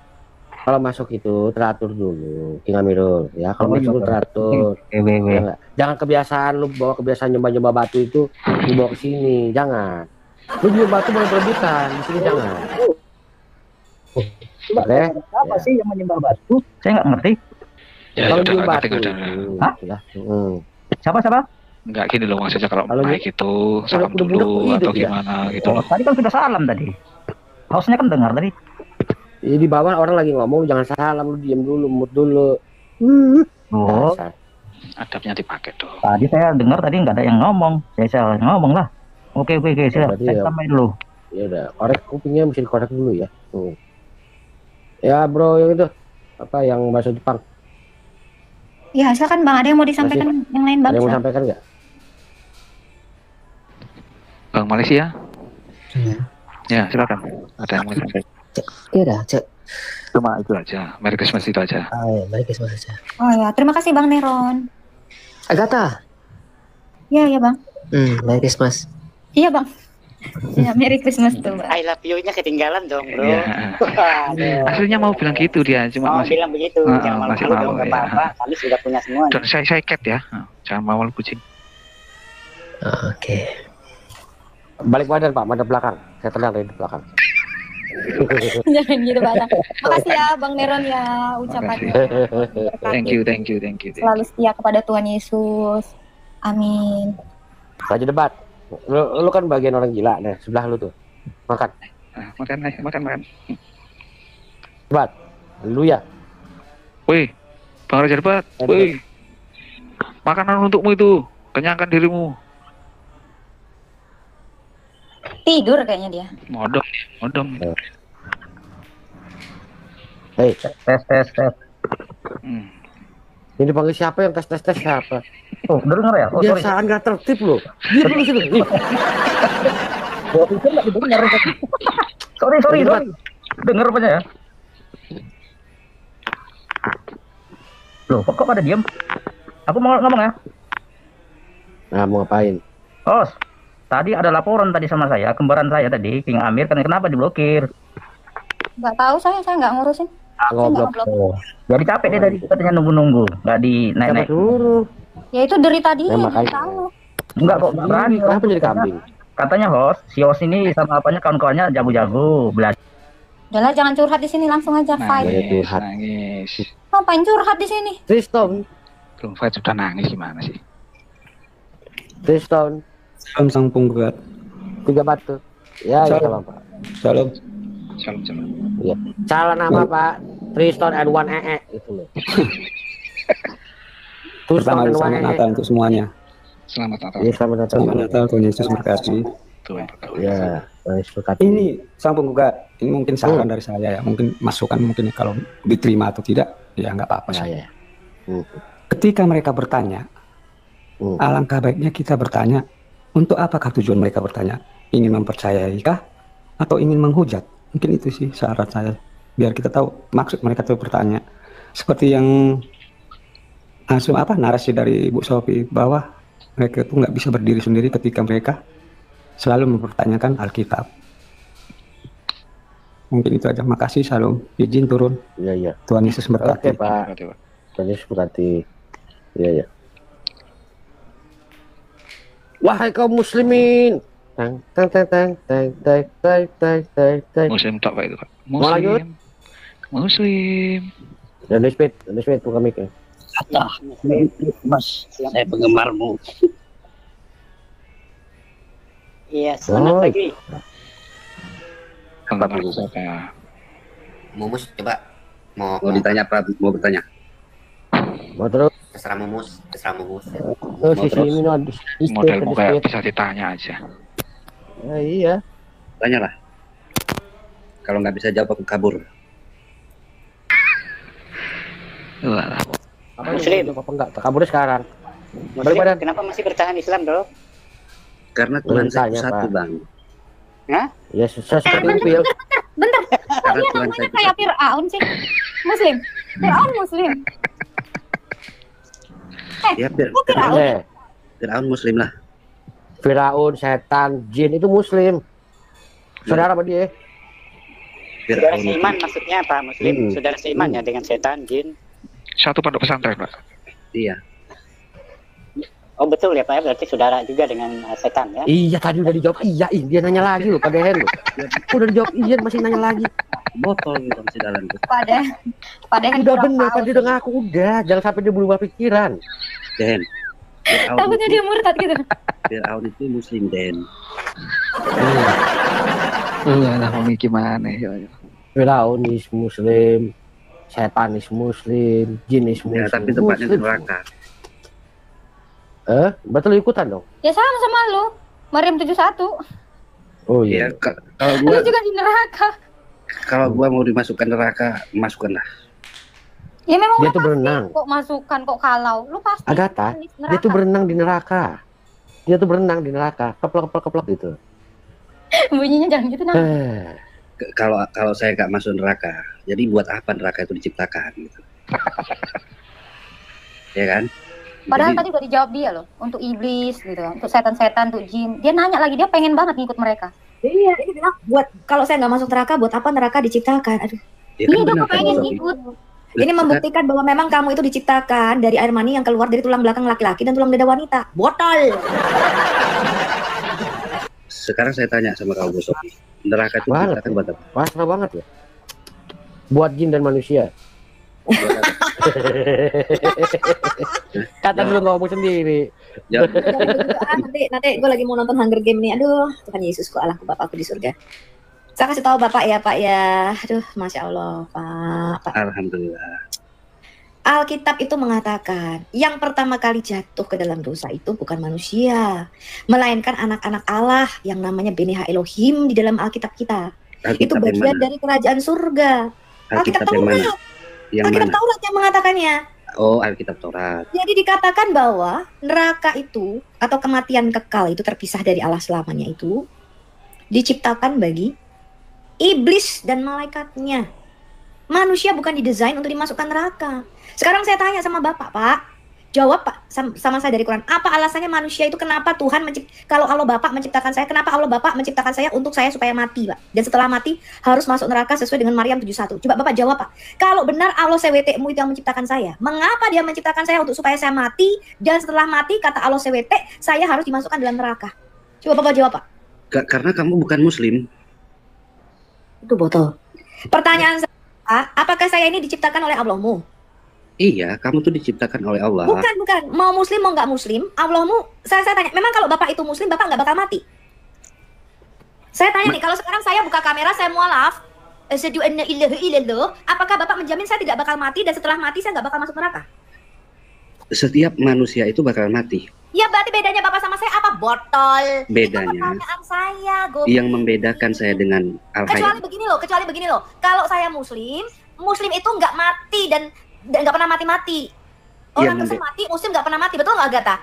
Kalau masuk itu teratur dulu, King Amirul ya. Kalau masuk teratur. Jangan kebiasaan lu bawa kebiasaan nyoba batu itu dibawa ke sini, jangan. Lu nyoba batu boleh berebutan, di sini jangan. Boleh? Apa sih yang menyembah batu? Saya nggak ngerti. Kalau nyoba batu. Hah? Siapa? Enggak gini loh maksudnya kalau naik itu salam dulu atau gimana gitu loh. Tadi kan sudah salam tadi. Hostnya kan dengar tadi. Di bawah orang lagi ngomong jangan salam, lu diam dulu, mute dulu. Oh. Adabnya dipakai tuh. Tadi saya dengar tadi nggak ada yang ngomong. Saya ngomong lah. Oke, saya tambahin dulu. Ya udah, korek kupingnya mesti dikorek dulu ya. Ya bro, yang itu apa yang bahasa Jepang? Ya, silakan Bang. Ada yang mau disampaikan yang lain, Bang? Ada yang mau sampaikan nggak? Bang Malaysia? Ya, silakan. Ada yang mau sampaikan? Iya, Cuma itu aja. Merry Christmas itu aja. Merry Christmas aja. Oh ya, terima kasih Bang Neron. Agatha. Iya, Bang. Merry Christmas. Iya, Bang. Ya, Merry Christmas tuh, Bang. I love you-nya ketinggalan dong, bro. Aslinya mau bilang gitu dia, cuma masih bilang begitu. Jangan masih malu mau. dong, apa-apa. Kami sudah punya semua. Dan saya cat ya. Jangan mau kucing. Oke. Balik badan Pak, madep belakang. Saya tenang dari belakang. Jangan gitu, Bang. Makasih ya Bang Neron ya ucapannya. Thank you. Selalu setia kepada Tuhan Yesus. Amin. Lagi debat. Lu kan bagian orang gila nih, sebelah lu tuh. Makan. Makan. Debat. Haleluya. Wih, Bang Raja debat. Wih. Makanan untukmu itu, kenyangkan dirimu. Tidur kayaknya dia. Modong. Hei, tes. Ini dipanggil siapa yang tes siapa? Oh, dengar ya? Oh, biasaan nggak tertib loh. Dia dulu sini. Gua pikir nggak didengar. Sorry. Dengar rupanya ya. Loh, kok pada diam? Aku mau ngomong ya. Nah, mau ngapain? Host, tadi ada laporan tadi sama saya, kembaran saya tadi, King Amir, kenapa diblokir? Nggak tahu saya nggak ngurusin. Ngoblok. Oh, jadi capek deh tadi katanya nunggu ada di naik suruh. Ya itu dari tadi. Tahu. Enggak kok berani. Kenapa jadi kambing? Katanya si host ini sama apanya kawan-kawannya jago-jago belajar. Udahlah, jangan curhat di sini, langsung aja fight. Nangis. Ngapain curhat di sini? Triston. Belum fight sudah nangis gimana sih? Triston. Salam sang penggugat. 3 batu. Ya, salam Pak. Salam. Salam. Iya. Salah nama Pak. Triston and one itu loh. Pertama selamat Natal untuk semuanya. Selamat Natal. Iya, selamat Natal. Selamat Natal, Tuhan Yesus berkati. Ya, Yesus berkati. Ini sang penggugat, ini mungkin saran dari saya ya, mungkin masukan mungkin kalau diterima atau tidak, ya nggak apa-apa sih. Ketika mereka bertanya, alangkah baiknya kita bertanya, untuk apakah tujuan mereka bertanya? Ingin mempercayaikah atau ingin menghujat? Mungkin itu sih syarat saya, biar kita tahu maksud mereka itu bertanya. Seperti yang narasi dari Bu Sofi, bahwa mereka itu nggak bisa berdiri sendiri ketika mereka selalu mempertanyakan Alkitab. Mungkin itu aja. Makasih. Salam. Izin turun. Iya. Tuhan Yesus berkati. Oke, Pak. Tuhan Yesus berkati. Iya. Wahai kaum muslimin. Muslim tak Pak itu, Pak. Mau lanjut? Muslim. Dan speed buka mic. Mas, saya penggemarmu. Iya, selamat pagi. Mumus, coba mau ditanya apa? Mau bertanya? Mau terus? Terserah Mumus. Model muka bisa ditanya aja. Iya. Tanyalah. Kalau nggak bisa jawab aku kabur. Muslim. Apa enggak? Kabur sekarang. Muslim, kenapa masih bertahan Islam, Bro? Karena Tuhan saya satu, Bang. Hah? Ya susah seperti itu ya. Bentar. Karena Kok Tuhan namanya saya kayak Fir'aun sih? Muslim. Fir'aun Muslim. Ya, Fir'aun Muslim lah. Firaun, setan, jin itu Muslim. Saudara apa dia? Saudara seiman maksudnya apa? Muslim. Saudara seiman ya dengan setan, jin. Satu pondok pesantren, Pak. Iya. Oh betul ya Pak, berarti saudara juga dengan setan ya? Iya, tadi udah dijawab iya, dia nanya lagi loh, Pak Dehen loh. Udah dijawab iya, masih nanya lagi. Botol gitu masih dalam tuh. Pak Dehen udah bener, tadi udah ngaku udah, jangan sampai dia berubah pikiran. Den. Takutnya dia murtad gitu. Fir'aun itu Muslim, Den. Lah mau gimana ya? Fir'aun is Muslim, setan is Muslim, jin is Muslim. Ya, tapi tempatnya di neraka. Betul ikutan dong? Ya sama lu. Maryam 71. Oh iya. Kalau gua lu juga di neraka. Kalau gua mau dimasukkan neraka, masukkanlah. Ya memang dia tuh berenang. Kok masukkan kok kalau lu pasti. Agatha, dia tuh berenang di neraka. Dia tuh berenang di neraka, keplok gitu. Bunyinya jangan gitu nah. Kalau saya nggak masuk neraka, jadi buat apa neraka itu diciptakan gitu? Ya kan? Padahal tadi udah dijawab dia loh, untuk iblis gitu kan, untuk setan-setan, untuk jin. Dia nanya lagi, dia pengen banget ngikut mereka. Iya, ini bilang buat kalau saya nggak masuk neraka, buat apa neraka diciptakan? Aduh. Ya, kan dia pengen ngikut. Ini membuktikan bahwa memang kamu itu diciptakan dari air mani yang keluar dari tulang belakang laki-laki dan tulang dada wanita. Botol. Sekarang saya tanya sama kamu, Sofi. Neraka itu diciptakan buat apa? Pasrah banget ya. Buat jin dan manusia. Kata dulu ngomong sendiri. Nanti gue lagi mau nonton Hunger Game nih. Aduh, Tuhan Yesus kok Allahku Bapakku di surga. Saya kasih tahu Bapak ya, Pak ya. Aduh, Masya Allah, Pak. Alhamdulillah. Alkitab itu mengatakan, yang pertama kali jatuh ke dalam dosa itu bukan manusia, melainkan anak-anak Allah yang namanya Beni Elohim di dalam Alkitab kita. Itu bagian dari kerajaan surga. Alkitab Taurat. Alkitab Taurat yang mengatakannya. Oh, Alkitab Taurat. Jadi dikatakan bahwa neraka itu atau kematian kekal itu terpisah dari Allah selamanya itu diciptakan bagi iblis dan malaikatnya. Manusia bukan didesain untuk dimasukkan neraka. Sekarang saya tanya sama Bapak, Pak. Jawab Pak sama saya dari Quran. Apa alasannya manusia itu kenapa Tuhan kalau Allah Bapak menciptakan saya, kenapa Allah Bapak menciptakan saya untuk saya supaya mati, Pak? Dan setelah mati harus masuk neraka sesuai dengan Maryam 71. Coba Bapak jawab, Pak. Kalau benar Allah CWT-mu itu yang menciptakan saya, mengapa dia menciptakan saya untuk supaya saya mati dan setelah mati kata Allah CWT saya harus dimasukkan dalam neraka? Coba Bapak jawab, Pak. Karena kamu bukan Muslim. Itu botol. Pertanyaan saya, apakah saya ini diciptakan oleh Allahmu? Iya, kamu tuh diciptakan oleh Allah. Bukan. Mau muslim mau nggak muslim, Allahmu. Saya tanya, memang kalau bapak itu muslim, bapak nggak bakal mati? Saya tanya nih, kalau sekarang saya buka kamera, saya mualaf, asyhadu anna ilaha illallah, apakah bapak menjamin saya tidak bakal mati dan setelah mati saya nggak bakal masuk neraka? Setiap manusia itu bakal mati. Ya berarti bedanya bapak sama saya apa? Botol. Bedanya. Itu pertanyaan saya, goblok. Yang membedakan saya dengan Kecuali begini loh. Kalau saya muslim itu nggak mati dan nggak pernah mati-mati. Orang Kristen mati, muslim nggak pernah mati, betul nggak Agatha?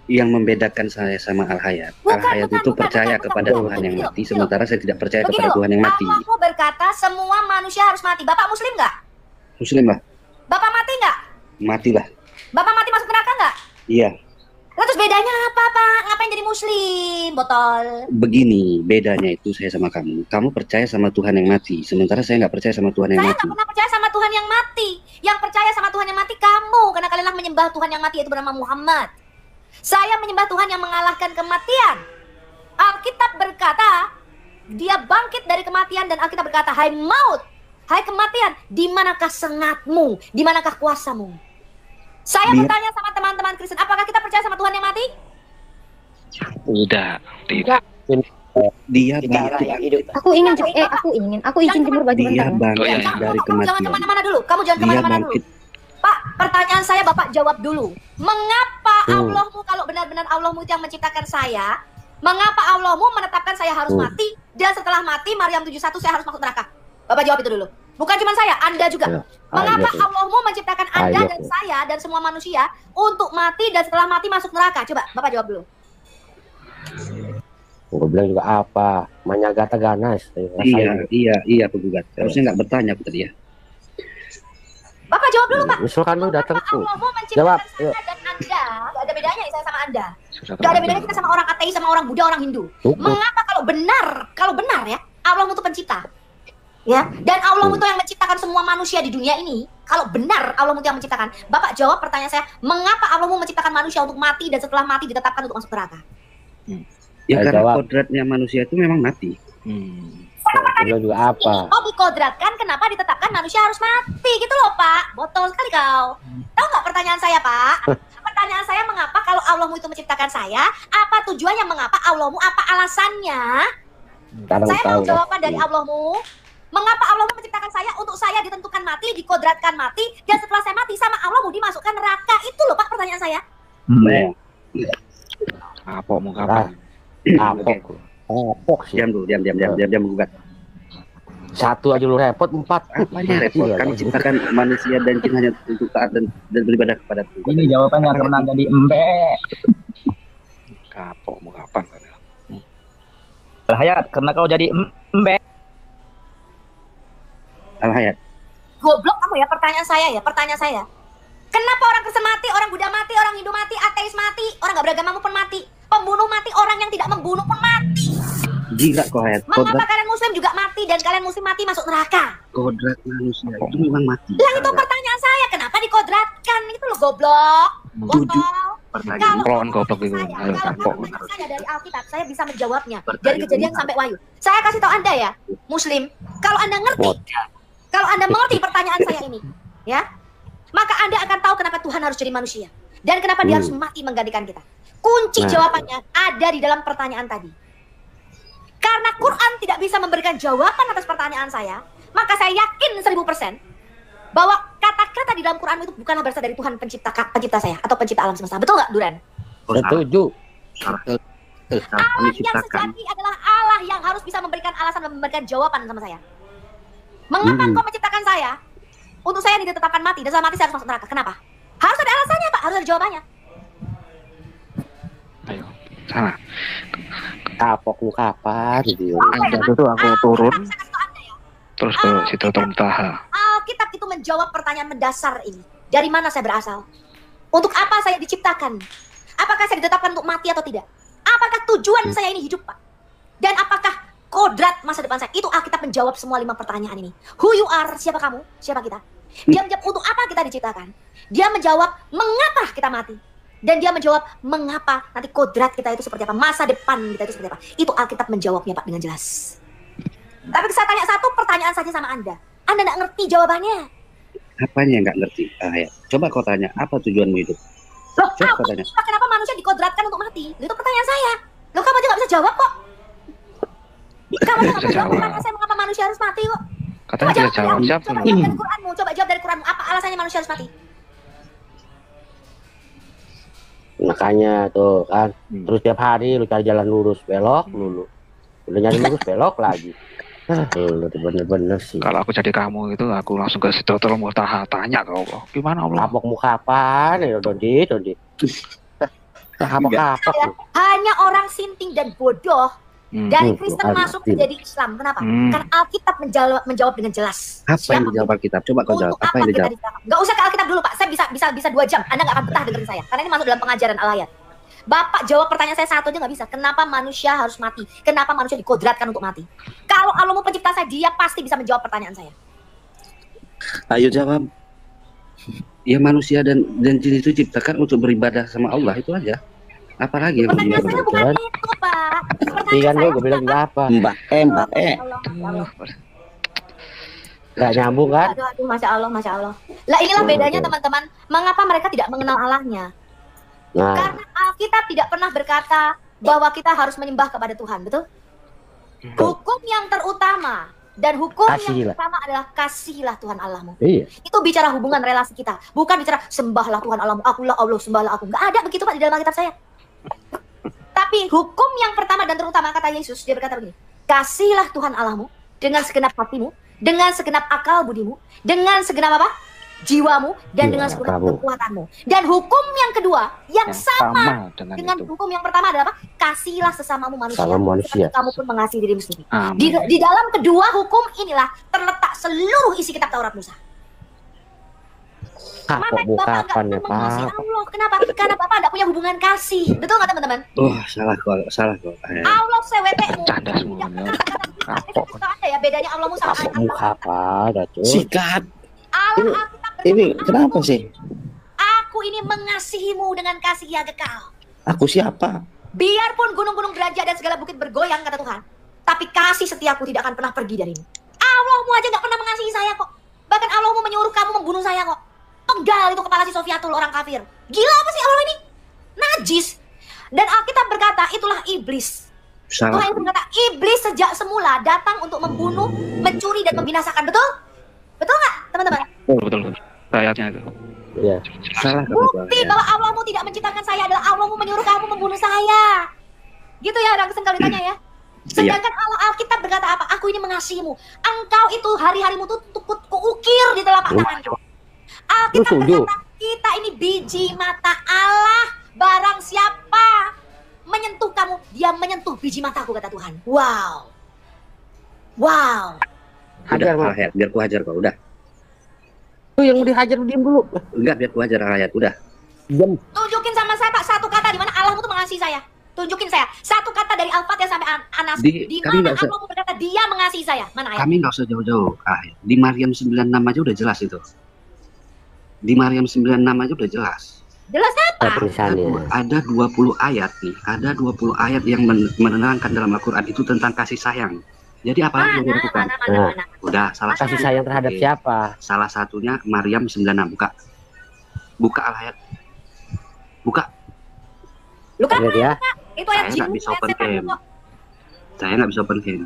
Yang membedakan saya sama Al-Hayat. Al-Hayat itu percaya kepada Tuhan yang mati, sementara saya tidak percaya kepada Tuhan yang mati. Allahmu berkata semua manusia harus mati. Bapak muslim nggak? Muslim lah. Bapak mati nggak? Matilah. Bapak mati masuk neraka nggak? Iya. Lah terus bedanya apa, Pak? Ngapain jadi muslim, botol? Begini, bedanya itu saya sama kamu. Kamu percaya sama Tuhan yang mati, sementara saya nggak percaya sama Tuhan yang Saya mati. nggak pernah percaya sama Tuhan yang mati. Yang percaya sama Tuhan yang mati kamu, karena kalianlah menyembah Tuhan yang mati, yaitu bernama Muhammad. Saya menyembah Tuhan yang mengalahkan kematian. Alkitab berkata, dia bangkit dari kematian, dan Alkitab berkata, hai maut, hai kematian, di manakah sengatmu, di manakah kuasamu? Saya bertanya sama teman-teman Kristen, apakah kita percaya sama Tuhan yang mati? Tidak. Dia Aku izin jemur baju dia bentar. bangkit dari Kamu jangan kematian. kemana-mana dulu. Kamu jangan Dia kemana-mana dulu. bangkit. Pak, pertanyaan saya Bapak jawab dulu. Mengapa Allahmu, kalau benar-benar Allahmu itu yang menciptakan saya, mengapa Allahmu menetapkan saya harus mati, dan setelah mati Maryam 71 saya harus masuk neraka? Bapak jawab itu dulu. Bukan cuma saya, Anda juga. Mengapa Allahmu menciptakan Anda dan saya dan semua manusia untuk mati dan setelah mati masuk neraka? Coba Bapak jawab dulu. Gue bilang juga apa? Manyagata ganas. Iya, penggugat. Harusnya nggak bertanya aku tadi ya. Bapak jawab dulu, Pak. Misalkan lu datang tuh. Allahmu menciptakan saya dan Anda. Gak ada bedanya nih saya sama Anda. Gak ada bedanya kita sama orang ateis, sama orang Buddha, orang Hindu. Mengapa kalau benar ya, Allahmu itu pencipta. Ya, dan Allahmu itu yang menciptakan semua manusia di dunia ini. Kalau benar Allahmu itu yang menciptakan, Bapak jawab pertanyaan saya, mengapa Allahmu menciptakan manusia untuk mati dan setelah mati ditetapkan untuk masuk neraka? Ya karena kodratnya manusia itu memang mati. Itu juga apa? Oh, dikodratkan kenapa ditetapkan manusia harus mati gitu loh, Pak. Botol sekali kau. Tahu nggak pertanyaan saya, Pak? Pertanyaan saya, mengapa kalau Allahmu itu menciptakan saya, apa tujuannya, mengapa Allahmu, apa alasannya? Saya mau jawaban dari Allahmu. Mengapa Allahmu menciptakan saya untuk saya ditentukan mati, dikodratkan mati, dan setelah saya mati sama Allahmu dimasukkan neraka? Itu loh, Pak, pertanyaan saya. Apa mau kapan? Apok sih. Diam menggugat. Satu aja lu repot, 4. Apanya repot? Kami ciptakan manusia dan jin hanya untuk taat dan beribadah kepada Tuhan. Ini jawabannya karena jadi embek. Kapok mau kapan? Al-Hayat, karena kau jadi embek. Al-Hayat. Goblok kamu ya, pertanyaan saya. Kenapa orang Kristen mati, orang Buddha mati, orang Hindu mati, ateis mati, orang gak beragama pun mati, pembunuh mati, orang yang tidak membunuh pun mati? Gila kok, Hayat. Mengapa kalian muslim juga mati dan kalian muslim mati masuk neraka? Kodrat manusia itu memang mati. Lah itu pertanyaan saya, kenapa dikodratkan? Itu loh goblok. Botol. Pertanyaan goblok itu. Kalau saya dari Alkitab, saya bisa menjawabnya. Dari Kejadian sampai Wahyu. Saya kasih tahu Anda ya, Muslim, kalau Anda mengerti pertanyaan saya ini, ya, maka Anda akan tahu kenapa Tuhan harus jadi manusia dan kenapa dia harus mati menggantikan kita. Kunci jawabannya ada di dalam pertanyaan tadi. Karena Quran tidak bisa memberikan jawaban atas pertanyaan saya, maka saya yakin 1000% bahwa kata-kata di dalam Quran itu bukanlah berasal dari Tuhan pencipta saya atau pencipta alam semesta. Betul nggak, Duran? Setuju. Allah yang sejati adalah Allah yang harus bisa memberikan alasan dan memberikan jawaban sama saya. Mengapa kau menciptakan saya? Untuk saya ditetapkan mati dan setelah mati saya harus masuk neraka. Kenapa? Harus ada alasannya, Pak. Harus ada jawabannya. Ayo, sana. Kapok lu kapan? Ada dulu aku turun. Terus ke Sidratul Muntaha. Alkitab itu menjawab pertanyaan mendasar ini. Dari mana saya berasal? Untuk apa saya diciptakan? Apakah saya ditetapkan untuk mati atau tidak? Apakah tujuan saya ini hidup, Pak? Dan apakah kodrat masa depan saya? Itu Alkitab menjawab semua 5 pertanyaan ini. Who you are? Siapa kamu? Siapa kita? Dia menjawab untuk apa kita diciptakan. Dia menjawab mengapa kita mati. Dan dia menjawab mengapa nanti kodrat kita itu seperti apa. Masa depan kita itu seperti apa. Itu Alkitab menjawabnya, Pak, dengan jelas. Tapi saya tanya satu pertanyaan saja sama Anda. Anda nggak ngerti jawabannya. Apanya yang nggak ngerti? Coba kau tanya, apa tujuanmu hidup? Loh, Coba kau tanya. kenapa manusia dikodratkan untuk mati? Itu pertanyaan saya. Loh, kamu aja nggak bisa jawab kok. Kamu aja nggak bisa jawab pertanyaan saya mengapa manusia harus mati kok. Katanya bisa jawab. Siapa? Coba jawab dari Quranmu. Coba jawab dari Quranmu. Apa alasannya manusia harus mati? Makanya tuh kan, terus tiap hari lu cari jalan lurus, belok dulu. Udah nyari lurus, belok lagi. Lu bener-bener sih. Kalau aku jadi kamu itu, aku langsung ke Sidratul Muntaha, tanya ke Allah, gimana Allah? Kapok muka apaan ya, Dondi? Kapok-kapok. Hanya orang sinting dan bodoh dari Kristen masuk menjadi Islam. Kenapa? Karena Alkitab menjawab dengan jelas. Apa yang dijawab Alkitab? Coba kau jawab. Apa yang dijawab? Gak usah ke Alkitab dulu, Pak. Saya bisa 2 jam. Anda gak akan betah dengerin saya. Karena ini masuk dalam pengajaran Al-Hayat. Bapak jawab pertanyaan saya satu aja nggak bisa. Kenapa manusia harus mati? Kenapa manusia dikodratkan untuk mati? Kalau Allah mau pencipta saya, dia pasti bisa menjawab pertanyaan saya. Ayo jawab. Ya manusia dan jin itu ciptakan untuk beribadah sama Allah, itu aja. Apalagi yang pertanyaan saya bukan itu, Pak. Iya kan gue bilang apa? Mbak Gak nyambung kan? Aduh, Masya Allah. Lah inilah bedanya teman-teman. Mengapa mereka tidak mengenal Allahnya? Karena Alkitab tidak pernah berkata bahwa kita harus menyembah kepada Tuhan, betul? Hukum yang terutama dan hukum yang pertama adalah kasihilah Tuhan Allahmu. Iya. Itu bicara hubungan relasi kita, bukan bicara sembahlah Tuhan Allahmu, akulah Allah, sembahlah aku. Nggak ada begitu Pak di dalam Alkitab saya. Tapi hukum yang pertama dan terutama kata Yesus, dia berkata begini, kasihilah Tuhan Allahmu dengan segenap hatimu, dengan segenap akal budimu, dengan segenap apa? Jiwamu dan dengan segenap kekuatanmu. Dan hukum yang kedua yang sama dengan hukum yang pertama adalah apa? Kasihilah sesamamu manusia. Seperti kamu pun mengasihi dirimu sendiri. Di dalam kedua hukum inilah terletak seluruh isi kitab Taurat Musa. Mana Bapak nggak mengasihi Allah? Kenapa? Karena Bapak nggak punya hubungan kasih. Betul nggak teman-teman? Salah kok. Allah sewetemu. Canda semuanya. Ada ya bedanya Allah Musa. Muka apa? Sikat. Allah ini kenapa sih? Aku ini mengasihimu dengan kasih yang kekal. Aku siapa? Biarpun gunung-gunung derajat dan segala bukit bergoyang, kata Tuhan, tapi kasih setiaku tidak akan pernah pergi darimu. Allahmu aja nggak pernah mengasihi saya kok. Bahkan Allahmu menyuruh kamu membunuh saya kok. Penggal itu kepala si Sofiatul, orang kafir. Gila apa sih Allah ini? Najis. Dan Alkitab berkata itulah iblis. Tuhan itu berkata iblis sejak semula datang untuk membunuh, mencuri dan membinasakan. Betul? Betul nggak teman-teman? Betul. Ayatnya itu. Iya. Bukti bahwa Allahmu tidak menciptakan saya adalah Allahmu menyuruh kamu membunuh saya. Gitu ya orang kali tanya ya. Sedangkan Allah Alkitab berkata apa? Aku ini mengasihimu. Engkau itu hari-harimu tuh kuukir di telapak tanganku. Alkitab berkata kita ini biji mata Allah. Barang siapa menyentuh kamu, dia menyentuh biji mataku, kata Tuhan. Wow. Udah, biar ku hajar kau, udah. Tuh yang mau dihajar diam dulu. Enggak, biar ku hajar ayat, udah. Tunjukin sama saya Pak satu kata di mana Allahmu tuh mengasihi saya. Tunjukin saya satu kata dari Al-Fatihah sampai Anas di mana Allahmu berkata dia mengasihi saya. Mana ayat? Kami nggak usah jauh-jauh. Di Maryam 96 aja udah jelas itu. Di Maryam 96 aja udah jelas. Jelas apa? Ada 20 ayat nih. Ada 20 ayat yang menerangkan dalam Al-Quran itu tentang kasih sayang. Jadi apa yang dilakukan? Udah, salah kasih sayang terhadap siapa? Salah satunya Maryam 96. Buka Al-Hayat. Buka. Lu kan ya? Itu ayat saya nggak bisa open cam. Saya nggak bisa open cam.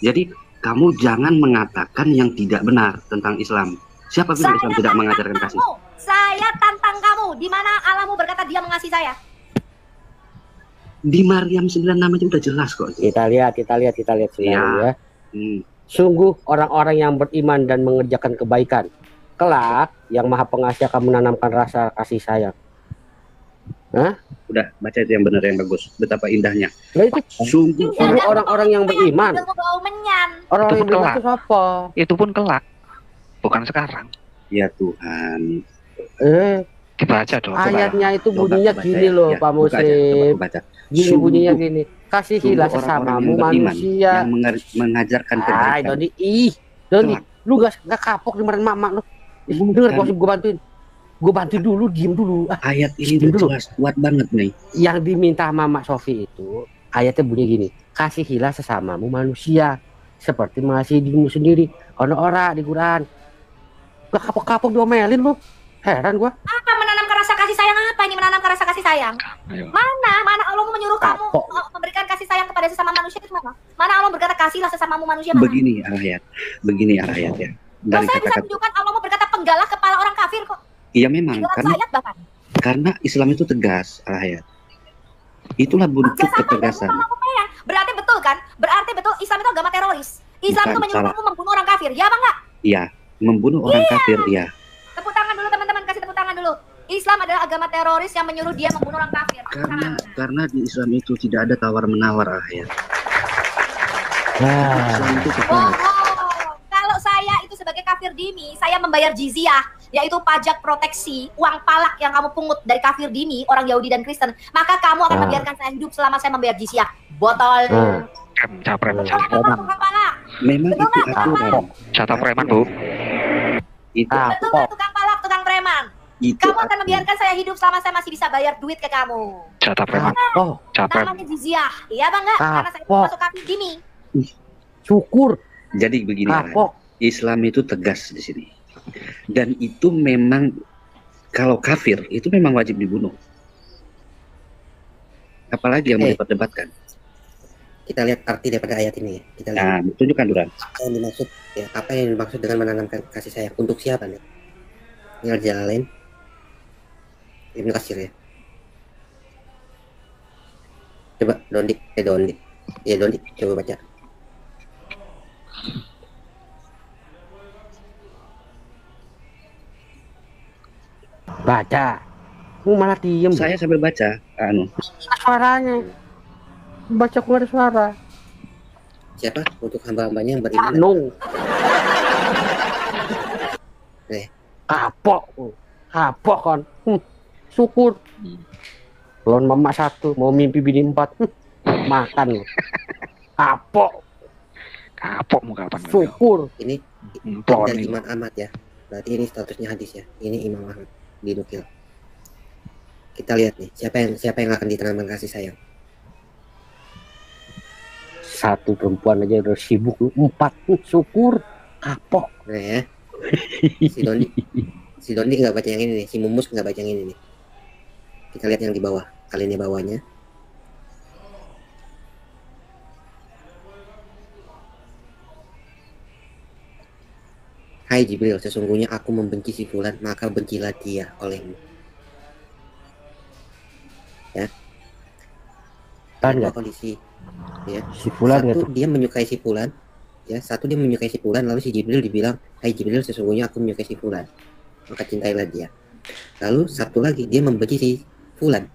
Jadi kamu jangan mengatakan yang tidak benar tentang Islam. Siapa bilang Islam tidak mengajarkan kasih? Saya tantang kamu. Di mana Allahmu berkata dia mengasihi saya? Di Maryam 96 aja udah jelas kok. Kita lihat ya. Sungguh orang-orang yang beriman dan mengerjakan kebaikan, kelak yang Maha Pengasih akan menanamkan rasa kasih sayang. Hah? Udah baca itu yang benar, yang bagus. Betapa indahnya. Sungguh orang-orang yang beriman. Orang yang beriman itu apa? Itu pun kelak, bukan sekarang. Ya Tuhan. Dibaca dong. Ayatnya itu bunyinya gini loh, Pak Muslim. Gini bunyinya gini. Kasihilah sesamamu manusia. Yang mengajarkan kebaikan. Doni, lu gak kapok dimarahin mama lu. Dengar gue bantuin dulu, diem dulu. Ayat ini dulu jelas, kuat banget nih. Yang diminta Mama Sofi itu ayatnya bunyi gini. Kasihilah sesamamu manusia. seperti mengasihi dirimu sendiri. Ono ora di Quran. Gak kapok-kapok diomelin lu. Heran gua. Apa menanamkan rasa kasih sayang apa ini menanamkan rasa kasih sayang? Mana Allah menyuruh kamu memberikan kasih sayang kepada sesama manusia itu mana? Mana Allah berkata kasihlah sesamamu manusia mana? Begini Al-Hayat ya. Dari saya bisa tunjukkan Allah mau berkata penggalah kepala orang kafir kok. Iya memang karena Islam itu tegas Al-Hayat. Itulah bentuk ketegasan. Berarti betul kan? Berarti betul Islam itu agama teroris. Islam itu menyuruh kamu membunuh orang kafir. Ya apa enggak? Iya, membunuh orang kafir ya. Tepuk tangan dulu teman-teman, kasih tepuk tangan dulu. Islam adalah agama teroris yang menyuruh dia membunuh orang kafir. Karena di Islam itu tidak ada tawar-menawar Al-Hayat. Islam itu Kalau saya itu sebagai kafir dimi, saya membayar jizyah, yaitu pajak proteksi, uang palak yang kamu pungut dari kafir dimi, orang Yahudi dan Kristen, maka kamu akan membiarkan saya hidup selama saya membayar jizyah. Botol. Memang itu aturan. Jatah preman, Bu. Itu betul nggak tukang palak, tukang preman? Kamu akan membiarkan saya hidup selama saya masih bisa bayar duit ke kamu. Jatah preman. Namanya jizyah. Iya bang nggak? Karena saya masuk kafir dimi. Syukur. Jadi begini, Islam itu tegas di sini. Dan itu memang kalau kafir itu memang wajib dibunuh. Apalagi yang mau diperdebatkan. Kita lihat arti daripada ayat ini ya. Kita lihat. Nah, tunjukkan Duran. Apa yang dimaksud dengan menanamkan kasih sayang untuk siapa nih? Ini Al-Jalalain. Ibnu Katsir ya. Coba Dondik. Ya Dondik, coba baca. Baca. Malah diem. Saya sambil baca. Suaranya. Baca keluar suara. Siapa? Untuk hamba-hambanya yang beriman. Kapok kan. Syukur. Lon mama 1 mau mimpi bini 4. Makan. Kapok mau kapan? Syukur. Ini dari Imam Ahmad ya. Berarti ini statusnya hadis ya. Ini Imam Ahmad dinukil. Kita lihat nih, siapa yang akan ditanamkan kasih sayang. 1 perempuan aja udah sibuk, 4 syukur. Kapok. Nah ya. Si Dondi nggak baca yang ini nih. Si Mumus nggak baca yang ini nih. Kita lihat yang di bawah. Alinea bawahnya. Hai Jibril, sesungguhnya aku membenci si Fulan, maka bencilah dia olehmu. Ya. Kondisi. Ya. Si Fulan satu dia menyukai si Fulan. Ya, satu dia menyukai si Fulan, lalu si Jibril dibilang, "Hai Jibril, sesungguhnya aku menyukai si Fulan, maka cintailah dia." Lalu satu lagi dia membenci si Fulan.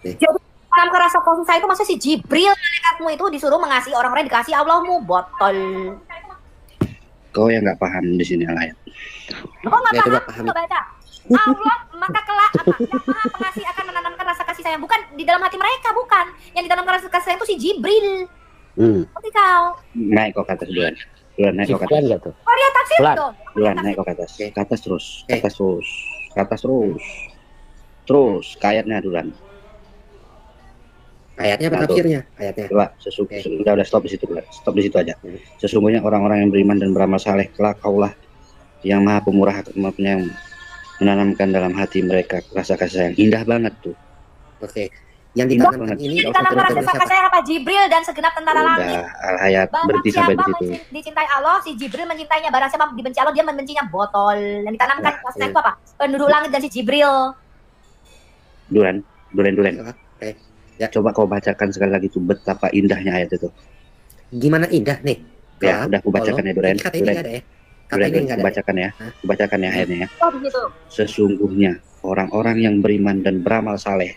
Jadi dalam kerasa kasih sayang itu maksudnya si Jibril malaikatmu itu disuruh mengasihi orang-orang yang dikasih Allahmu. Botol. Kau yang nggak paham di sini Al-Hayat. Kok nggak paham? Coba baca. Allah maka kelak yang maha pengasih akan menanamkan rasa kasih sayang, bukan di dalam hati mereka, bukan. Yang ditanamkan rasa kasih sayang itu si Jibril. Seperti kau. Naik kok ke atas Duran. Naik kok ke atas. Oh dia tafsir dong. Duran naik kok ke atas. Ke atas terus. Ke atas terus. Terus ke ayatnya Duran. Ayatnya apa tafsirnya? Ayatnya. Coba, udah stop di situ, stop di situ aja. Sesungguhnya orang-orang yang beriman dan beramal saleh kelak Kaulah yang maha pemurah, maha penyayang, menanamkan dalam hati mereka rasa kasih sayang. Indah banget tuh. Oke. Yang ditanamkan ini ditanamkan rasa kasih sayang apa? Jibril dan segenap tentara langit. Al-Hayat berhenti sampai di situ. Dicintai Allah, si Jibril mencintainya. Barang siapa dibenci Allah, dia membencinya. Botol. Yang ditanamkan kasih sayang itu apa? Penduduk langit dan si Jibril. Duran. Ya, coba kau bacakan sekali lagi tuh betapa indahnya ayat itu. Gimana indah nih? Ya, udah aku bacakan ya Duran. Bacakan ya ayatnya ya. Sesungguhnya orang-orang yang beriman dan beramal saleh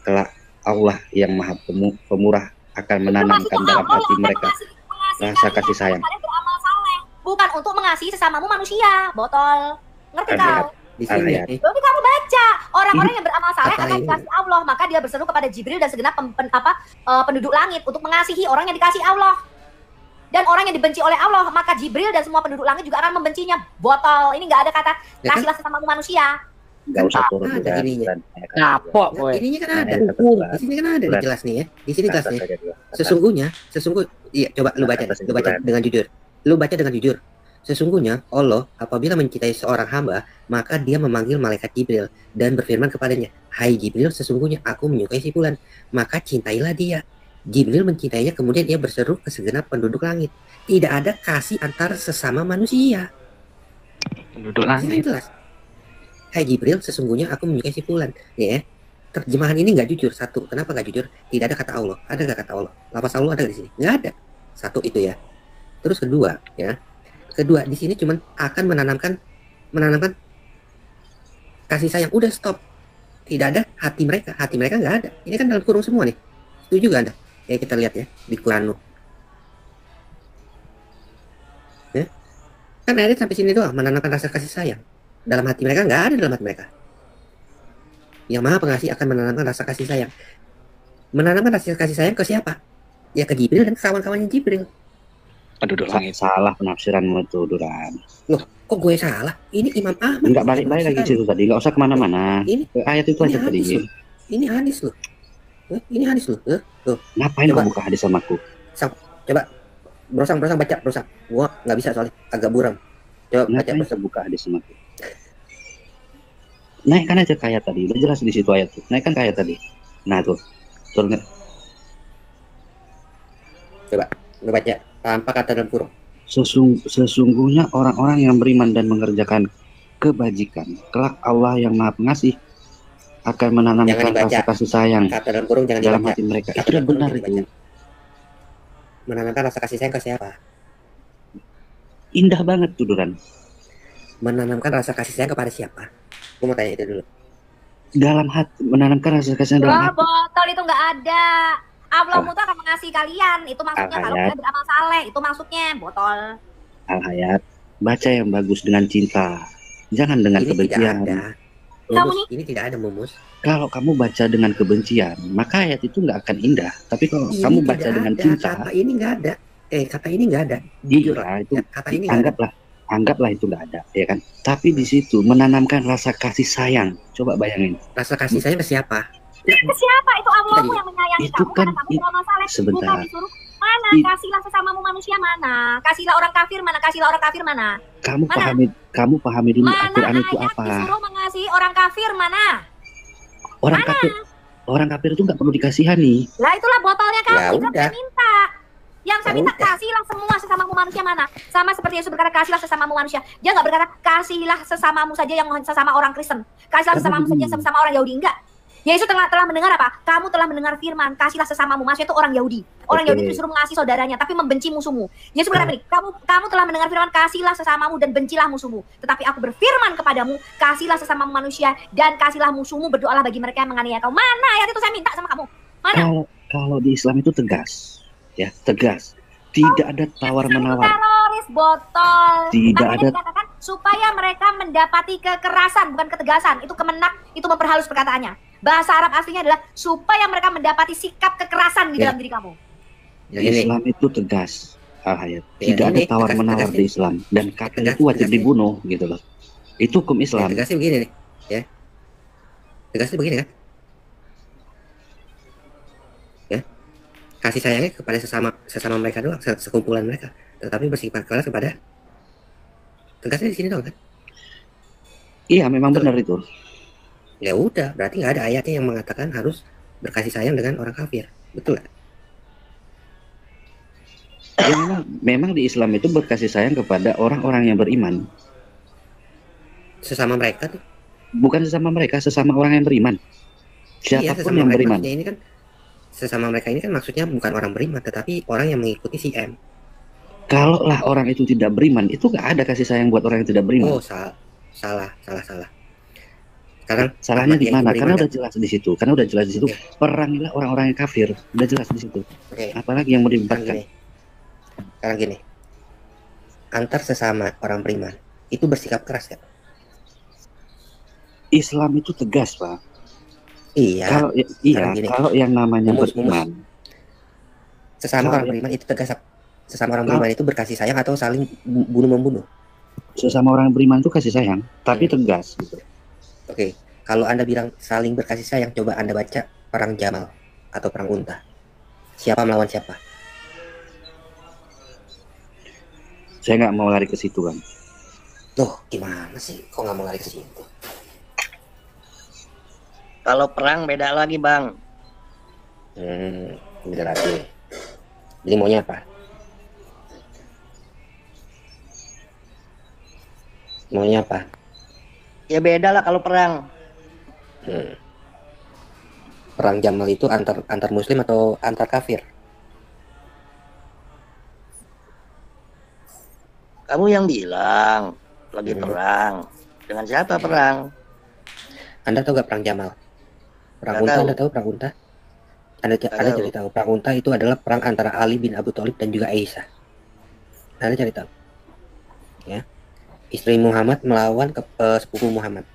kelak Allah yang maha pemurah akan menanamkan dalam hati mereka rasa kasih sayang. Bukan untuk mengasihi sesamamu manusia. Botol. Ngerti kau? Di sini. Jadi kamu baca, orang-orang yang beramal saleh akan dikasih Allah, maka dia berseru kepada Jibril dan segenap penduduk langit untuk mengasihi orang yang dikasih Allah. Dan orang yang dibenci oleh Allah, maka Jibril dan semua penduduk langit juga akan membencinya. Botol. Ini nggak ada kata kasihlah sesamamu manusia. nggak usah turun ada juga. ininya. Kapok, boy. Ininya kan ada. Di sini kan ada nih jelas nih ya. Di sini jelas nih. Sesungguhnya, iya coba lu baca dengan jujur. Lu baca dengan jujur. Sesungguhnya Allah apabila mencintai seorang hamba, maka dia memanggil malaikat Jibril dan berfirman kepadanya, "Hai Jibril, sesungguhnya aku menyukai si fulan, maka cintailah dia." Jibril mencintainya, kemudian ia berseru ke segenap penduduk langit. Tidak ada kasih antar sesama manusia. Penduduk langit. Jelas. Hai Jibril, sesungguhnya aku menyukai si fulan. Ya, terjemahan ini nggak jujur. Satu, kenapa nggak jujur? Tidak ada kata Allah. Ada nggak kata Allah? Lafaz Allah ada di sini? Nggak ada. Satu itu ya. Terus kedua, ya. Kedua, di sini cuman akan menanamkan kasih sayang. Udah stop. Tidak ada hati mereka nggak ada. Ini kan dalam kurung semua nih. Setuju gak Anda? Ya kita lihat ya di Quran. Ya. Kan ayat sampai sini doang menanamkan rasa kasih sayang. Dalam hati mereka nggak ada dalam hati mereka. Yang Maha Pengasih akan menanamkan rasa kasih sayang. Menanamkan rasa kasih sayang ke siapa? Ya ke Jibril dan kawan-kawannya Jibril. Aduh, langit salah penafsiranmu itu, Duran. Loh, kok gue salah? Ini Imam Ahmad. Enggak balik-balik lagi situ tadi, nggak usah kemana-mana. Ini ayat itu aja tadi. Ini hadis loh. Ini hadis loh. Tuh. Ngapain kamu buka hadis sama aku? Coba. Brosang baca. Gua nggak bisa soalnya agak buram. Coba baca. Buka hadis sama aku. Naikkan aja ke ayat tadi. Udah jelas di situ ayat tuh. Naikkan ke ayat tadi. Nah tuh. Turun. Coba. Lu baca tanpa kata dalam kurung. Sesungguhnya orang-orang yang beriman dan mengerjakan kebajikan, kelak Allah yang Maha Pengasih akan menanamkan rasa kasih sayang kata dalam kurung jangan dalam dibaca. hati mereka. Itu udah benar itu. Menanamkan rasa kasih sayang ke siapa? Indah banget tuh, Duran. Menanamkan rasa kasih sayang kepada siapa? Gue mau tanya itu dulu. Dalam hati, menanamkan rasa kasih sayang dalam hati. Botol itu nggak ada. Allahmu tuh akan mengasihi kalian. Itu maksudnya kalau kalian beramal saleh. Itu maksudnya botol. Al-Hayat, baca yang bagus dengan cinta. Jangan dengan kebencian. Ini tidak ada Mumus. Kalau kamu baca dengan kebencian, maka ayat itu nggak akan indah. Tapi kalau ini kamu baca dengan cinta, kata ini nggak ada. Kata ini nggak ada. Jujur lah itu. Kata ini anggaplah itu nggak ada, ya kan? Tapi di situ menanamkan rasa kasih sayang. Coba bayangin. Rasa kasih sayang ke siapa? Ke siapa? Itu Allahmu yang menyayangi itu kamu. kan Kamu beramal saleh. sebentar. Bukan disuruh mana? Kasihlah sesamamu manusia mana? Kasihlah orang kafir mana? Kasihlah orang kafir mana? Kamu pahami dulu Al-Quran itu apa? Disuruh mengasihi orang kafir mana? Orang kafir itu nggak perlu dikasihani. Lah itulah botolnya kamu. Ya Itu udah. saya minta. Yang saya minta kasihlah semua sesamamu manusia mana? Sama seperti Yesus berkata kasihlah sesamamu manusia. Dia nggak berkata kasihlah sesamamu saja yang sesama orang Kristen. Kasihlah sesamamu saja sesama orang Yahudi. Enggak. Yesus telah mendengar apa? Kamu telah mendengar firman, kasihlah sesamamu. Maksudnya itu orang Yahudi. Orang Yahudi itu disuruh mengasihi saudaranya, tapi membenci musuhmu. Yesus berkata ini, kamu telah mendengar firman, kasihlah sesamamu dan bencilah musuhmu. Tetapi aku berfirman kepadamu, kasihlah sesamamu manusia dan kasihlah musuhmu, berdoalah bagi mereka yang menganiaya kau. Mana ayat itu saya minta sama kamu? Mana? Kalau di Islam itu tegas, ya tegas. Tidak ada tawar-menawar. Teroris botol. Tidak ada. Dikatakan supaya mereka mendapati kekerasan, bukan ketegasan. Itu Kemenak, itu memperhalus perkataannya. Bahasa Arab aslinya adalah supaya mereka mendapati sikap kekerasan di dalam diri kamu. Islam itu tegas, Al-Hayat. Tidak ada tawar-menawar di Islam. Dan kafir itu wajib dibunuh, gitu loh. Itu hukum Islam. Tegasnya begini nih, ya. Tegasnya begini kan? Ya. Kasih sayangnya kepada sesama mereka doang, sekumpulan mereka. Tetapi bersifat keras kepada. Tegasnya di sini doang kan? Iya, memang benar itu. Ya udah, berarti nggak ada ayatnya yang mengatakan harus berkasih sayang dengan orang kafir, betul nggak? Ya, memang di Islam itu berkasih sayang kepada orang-orang yang beriman. Sesama mereka tuh? Bukan sesama mereka, sesama orang yang beriman. Siapapun yang beriman. Ini kan sesama mereka ini kan maksudnya bukan orang beriman, tetapi orang yang mengikuti si M. Kalaulah orang itu tidak beriman, itu nggak ada kasih sayang buat orang yang tidak beriman. Oh, salah. Sekarang salahnya di mana? Karena udah jelas di situ. Perangilah orang-orang yang kafir. Udah jelas di situ. Apalagi yang mau dibebankan. Sekarang gini. Antar sesama orang beriman itu bersikap keras kan? Islam itu tegas, Pak. Iya. Kalau yang namanya beriman, sesama orang beriman itu tegas. Sesama orang beriman itu berkasih sayang atau saling bunuh-membunuh? Sesama orang beriman itu kasih sayang, tapi tegas gitu. Oke, kalau Anda bilang saling berkasih sayang, coba Anda baca perang Jamal atau perang Unta. Siapa melawan siapa? Saya nggak mau lari ke situ, Bang. Loh, gimana sih? Kok nggak mau lari ke situ? Kalau perang beda lagi, Bang. Beda lagi. Jadi maunya apa? Maunya apa? Ya beda lah kalau perang. Perang Jamal itu antar muslim atau antar kafir? Kamu yang bilang lagi perang. Dengan siapa perang? Anda tahu gak perang Jamal? Perang Nggak Unta, tahu. Anda tahu perang Unta? Anda cari tahu. Perang Unta itu adalah perang antara Ali bin Abi Thalib dan juga Aisyah. Anda cari tahu. Ya. Istri Muhammad melawan sepupu Muhammad.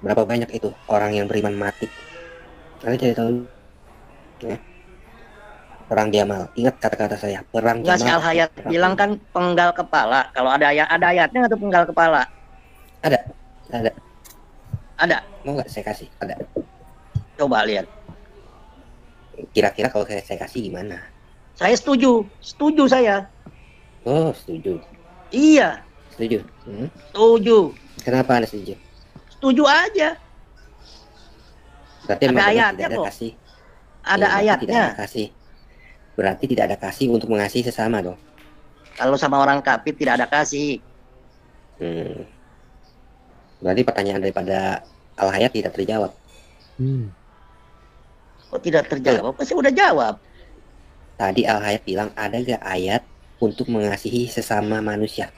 Berapa banyak itu orang yang beriman mati? Anda cari tahu. Ya. Perang Jamal. Ingat kata-kata saya. Perang Enggak, si Jamal. Al-Hayat bilang kan penggal kepala. Kalau ada ayatnya nggak tuh penggal kepala? Ada. Ada. Mau nggak saya kasih? Ada. Coba lihat. Kira-kira kalau saya kasih gimana? Saya setuju. Setuju saya. Oh, setuju. Iya. Setuju. Setuju. Kenapa Anda setuju? Setuju aja. Berarti Ada memang ayatnya tidak ada kok. kasih. Ada Berarti ayatnya. Tidak ada kasih. Berarti tidak ada kasih untuk mengasihi sesama dong. Kalau sama orang kafir tidak ada kasih. Berarti pertanyaan daripada Al-Hayat tidak terjawab. Kok tidak terjawab? Pasti udah jawab. Tadi Al-Hayat bilang ada gak ayat untuk mengasihi sesama manusia?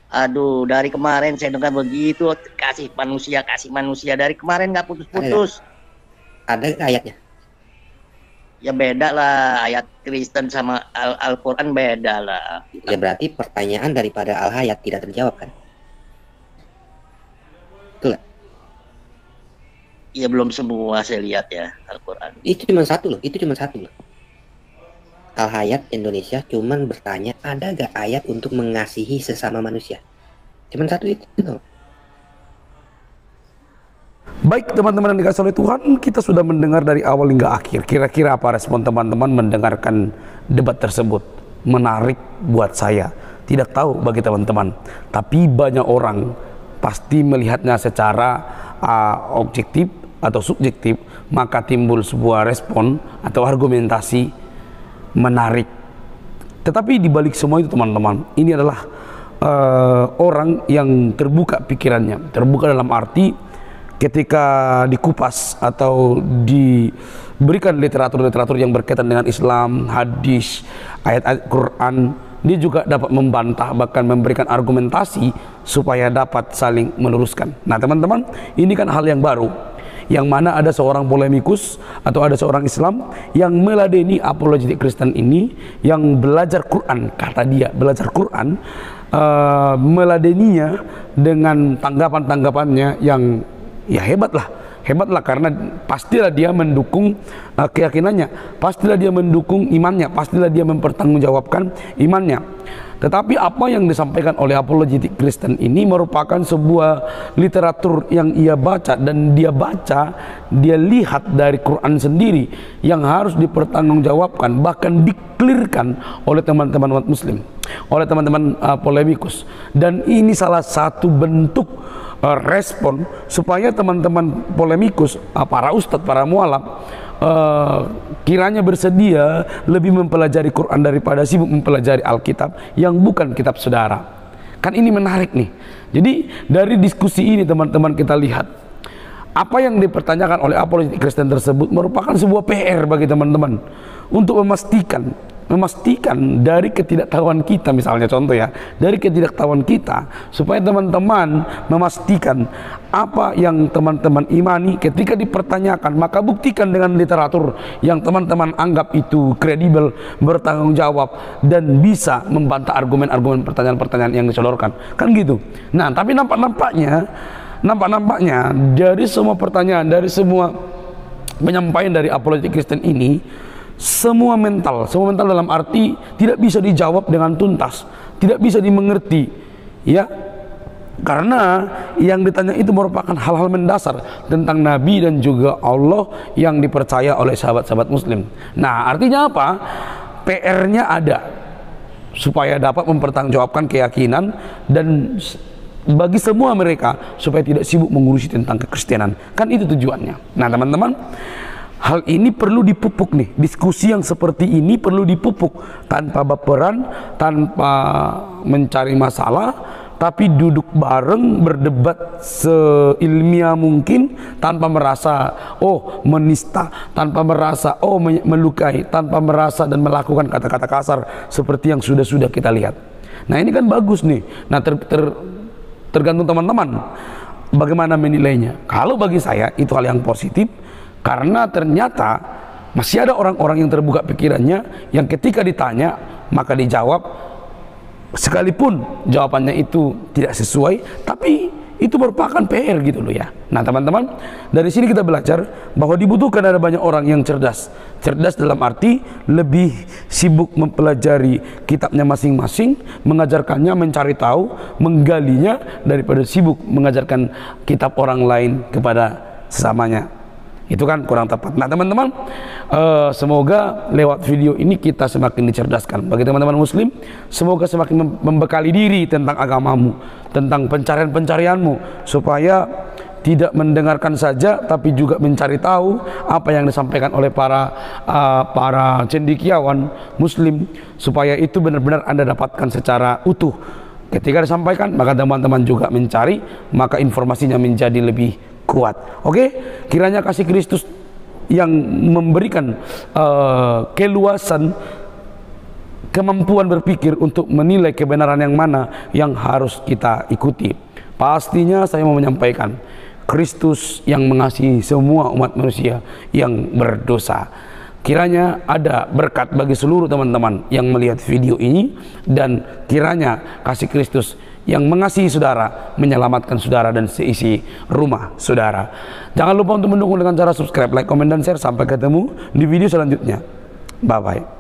Aduh, dari kemarin saya dengar begitu, kasih manusia dari kemarin nggak putus-putus. Ada gak ayatnya? Ya beda lah, ayat Kristen sama Al-Quran beda lah. Ya berarti pertanyaan daripada Al-Hayat tidak terjawab kan? Betul gak? Ya belum semua saya lihat ya Al-Quran. Itu cuma satu loh, Al-Hayat Indonesia cuman bertanya ada gak ayat untuk mengasihi sesama manusia? Cuman satu itu loh. Baik teman-teman yang dikasih oleh Tuhan, kita sudah mendengar dari awal hingga akhir. Kira-kira apa respon teman-teman mendengarkan debat tersebut? Menarik buat saya, tidak tahu bagi teman-teman. Tapi banyak orang pasti melihatnya secara objektif atau subjektif, maka timbul sebuah respon atau argumentasi menarik. Tetapi di balik semua itu teman-teman, ini adalah orang yang terbuka pikirannya, terbuka dalam arti ketika dikupas atau diberikan literatur-literatur yang berkaitan dengan Islam, hadis, ayat-ayat Quran, dia juga dapat membantah, bahkan memberikan argumentasi supaya dapat saling meluruskan. Nah teman-teman, ini kan hal yang baru, yang mana ada seorang polemikus atau ada seorang Islam yang meladeni apologetik Kristen ini, yang belajar Quran, kata dia belajar Quran, meladeninya dengan tanggapan-tanggapannya yang ya hebatlah karena pastilah dia mendukung keyakinannya, pastilah dia mendukung imannya, pastilah dia mempertanggungjawabkan imannya. Tetapi apa yang disampaikan oleh apologetik Kristen ini merupakan sebuah literatur yang ia baca, dan dia lihat dari Quran sendiri yang harus dipertanggungjawabkan, bahkan diklirkan oleh teman-teman umat muslim, oleh teman-teman polemikus. Dan ini salah satu bentuk respon supaya teman-teman polemikus, para ustadz, para mualaf kiranya bersedia lebih mempelajari Quran daripada sibuk mempelajari Alkitab yang bukan kitab saudara. Kan ini menarik nih. Jadi dari diskusi ini teman-teman kita lihat apa yang dipertanyakan oleh apologetik Kristen tersebut merupakan sebuah PR bagi teman-teman untuk memastikan dari ketidaktahuan kita, misalnya contoh ya, dari ketidaktahuan kita, supaya teman-teman memastikan apa yang teman-teman imani ketika dipertanyakan, maka buktikan dengan literatur yang teman-teman anggap itu kredibel, bertanggung jawab, dan bisa membantah argumen-argumen pertanyaan-pertanyaan yang disodorkan, kan gitu. Nah tapi nampaknya dari semua pertanyaan, dari semua penyampaian dari apologetik Kristen ini, semua mental dalam arti tidak bisa dijawab dengan tuntas, tidak bisa dimengerti, ya. Karena yang ditanya itu merupakan hal-hal mendasar tentang Nabi dan juga Allah yang dipercaya oleh sahabat-sahabat Muslim. Nah, artinya apa? PR-nya ada supaya dapat mempertanggungjawabkan keyakinan dan bagi semua mereka supaya tidak sibuk mengurusi tentang kekristenan. Kan itu tujuannya. Nah, teman-teman, hal ini perlu dipupuk nih. Diskusi yang seperti ini perlu dipupuk tanpa baperan, tanpa mencari masalah, tapi duduk bareng berdebat seilmiah mungkin, tanpa merasa oh menista, tanpa merasa oh melukai, tanpa merasa dan melakukan kata-kata kasar seperti yang sudah kita lihat. Nah, ini kan bagus nih. Nah, tergantung teman-teman bagaimana menilainya. Kalau bagi saya itu hal yang positif, karena ternyata masih ada orang-orang yang terbuka pikirannya, yang ketika ditanya maka dijawab, sekalipun jawabannya itu tidak sesuai, tapi itu merupakan PR gitu loh ya. Nah, teman-teman, dari sini kita belajar bahwa dibutuhkan ada banyak orang yang cerdas. Cerdas dalam arti lebih sibuk mempelajari kitabnya masing-masing, mengajarkannya, mencari tahu, menggalinya, daripada sibuk mengajarkan kitab orang lain kepada sesamanya. Itu kan kurang tepat. Nah, teman-teman, semoga lewat video ini kita semakin dicerdaskan. Bagi teman-teman Muslim, semoga semakin membekali diri tentang agamamu, tentang pencarian-pencarianmu, supaya tidak mendengarkan saja, tapi juga mencari tahu apa yang disampaikan oleh para cendekiawan Muslim, supaya itu benar-benar Anda dapatkan secara utuh. Ketika disampaikan, maka teman-teman juga mencari, maka informasinya menjadi lebih kuat. Oke, kiranya kasih Kristus yang memberikan keluasan kemampuan berpikir untuk menilai kebenaran yang mana yang harus kita ikuti. Pastinya saya mau menyampaikan Kristus yang mengasihi semua umat manusia yang berdosa. Kiranya ada berkat bagi seluruh teman-teman yang melihat video ini, dan kiranya kasih Kristus yang mengasihi saudara menyelamatkan saudara dan seisi rumah saudara. Jangan lupa untuk mendukung dengan cara subscribe, like, komen, dan share. Sampai ketemu di video selanjutnya. Bye bye.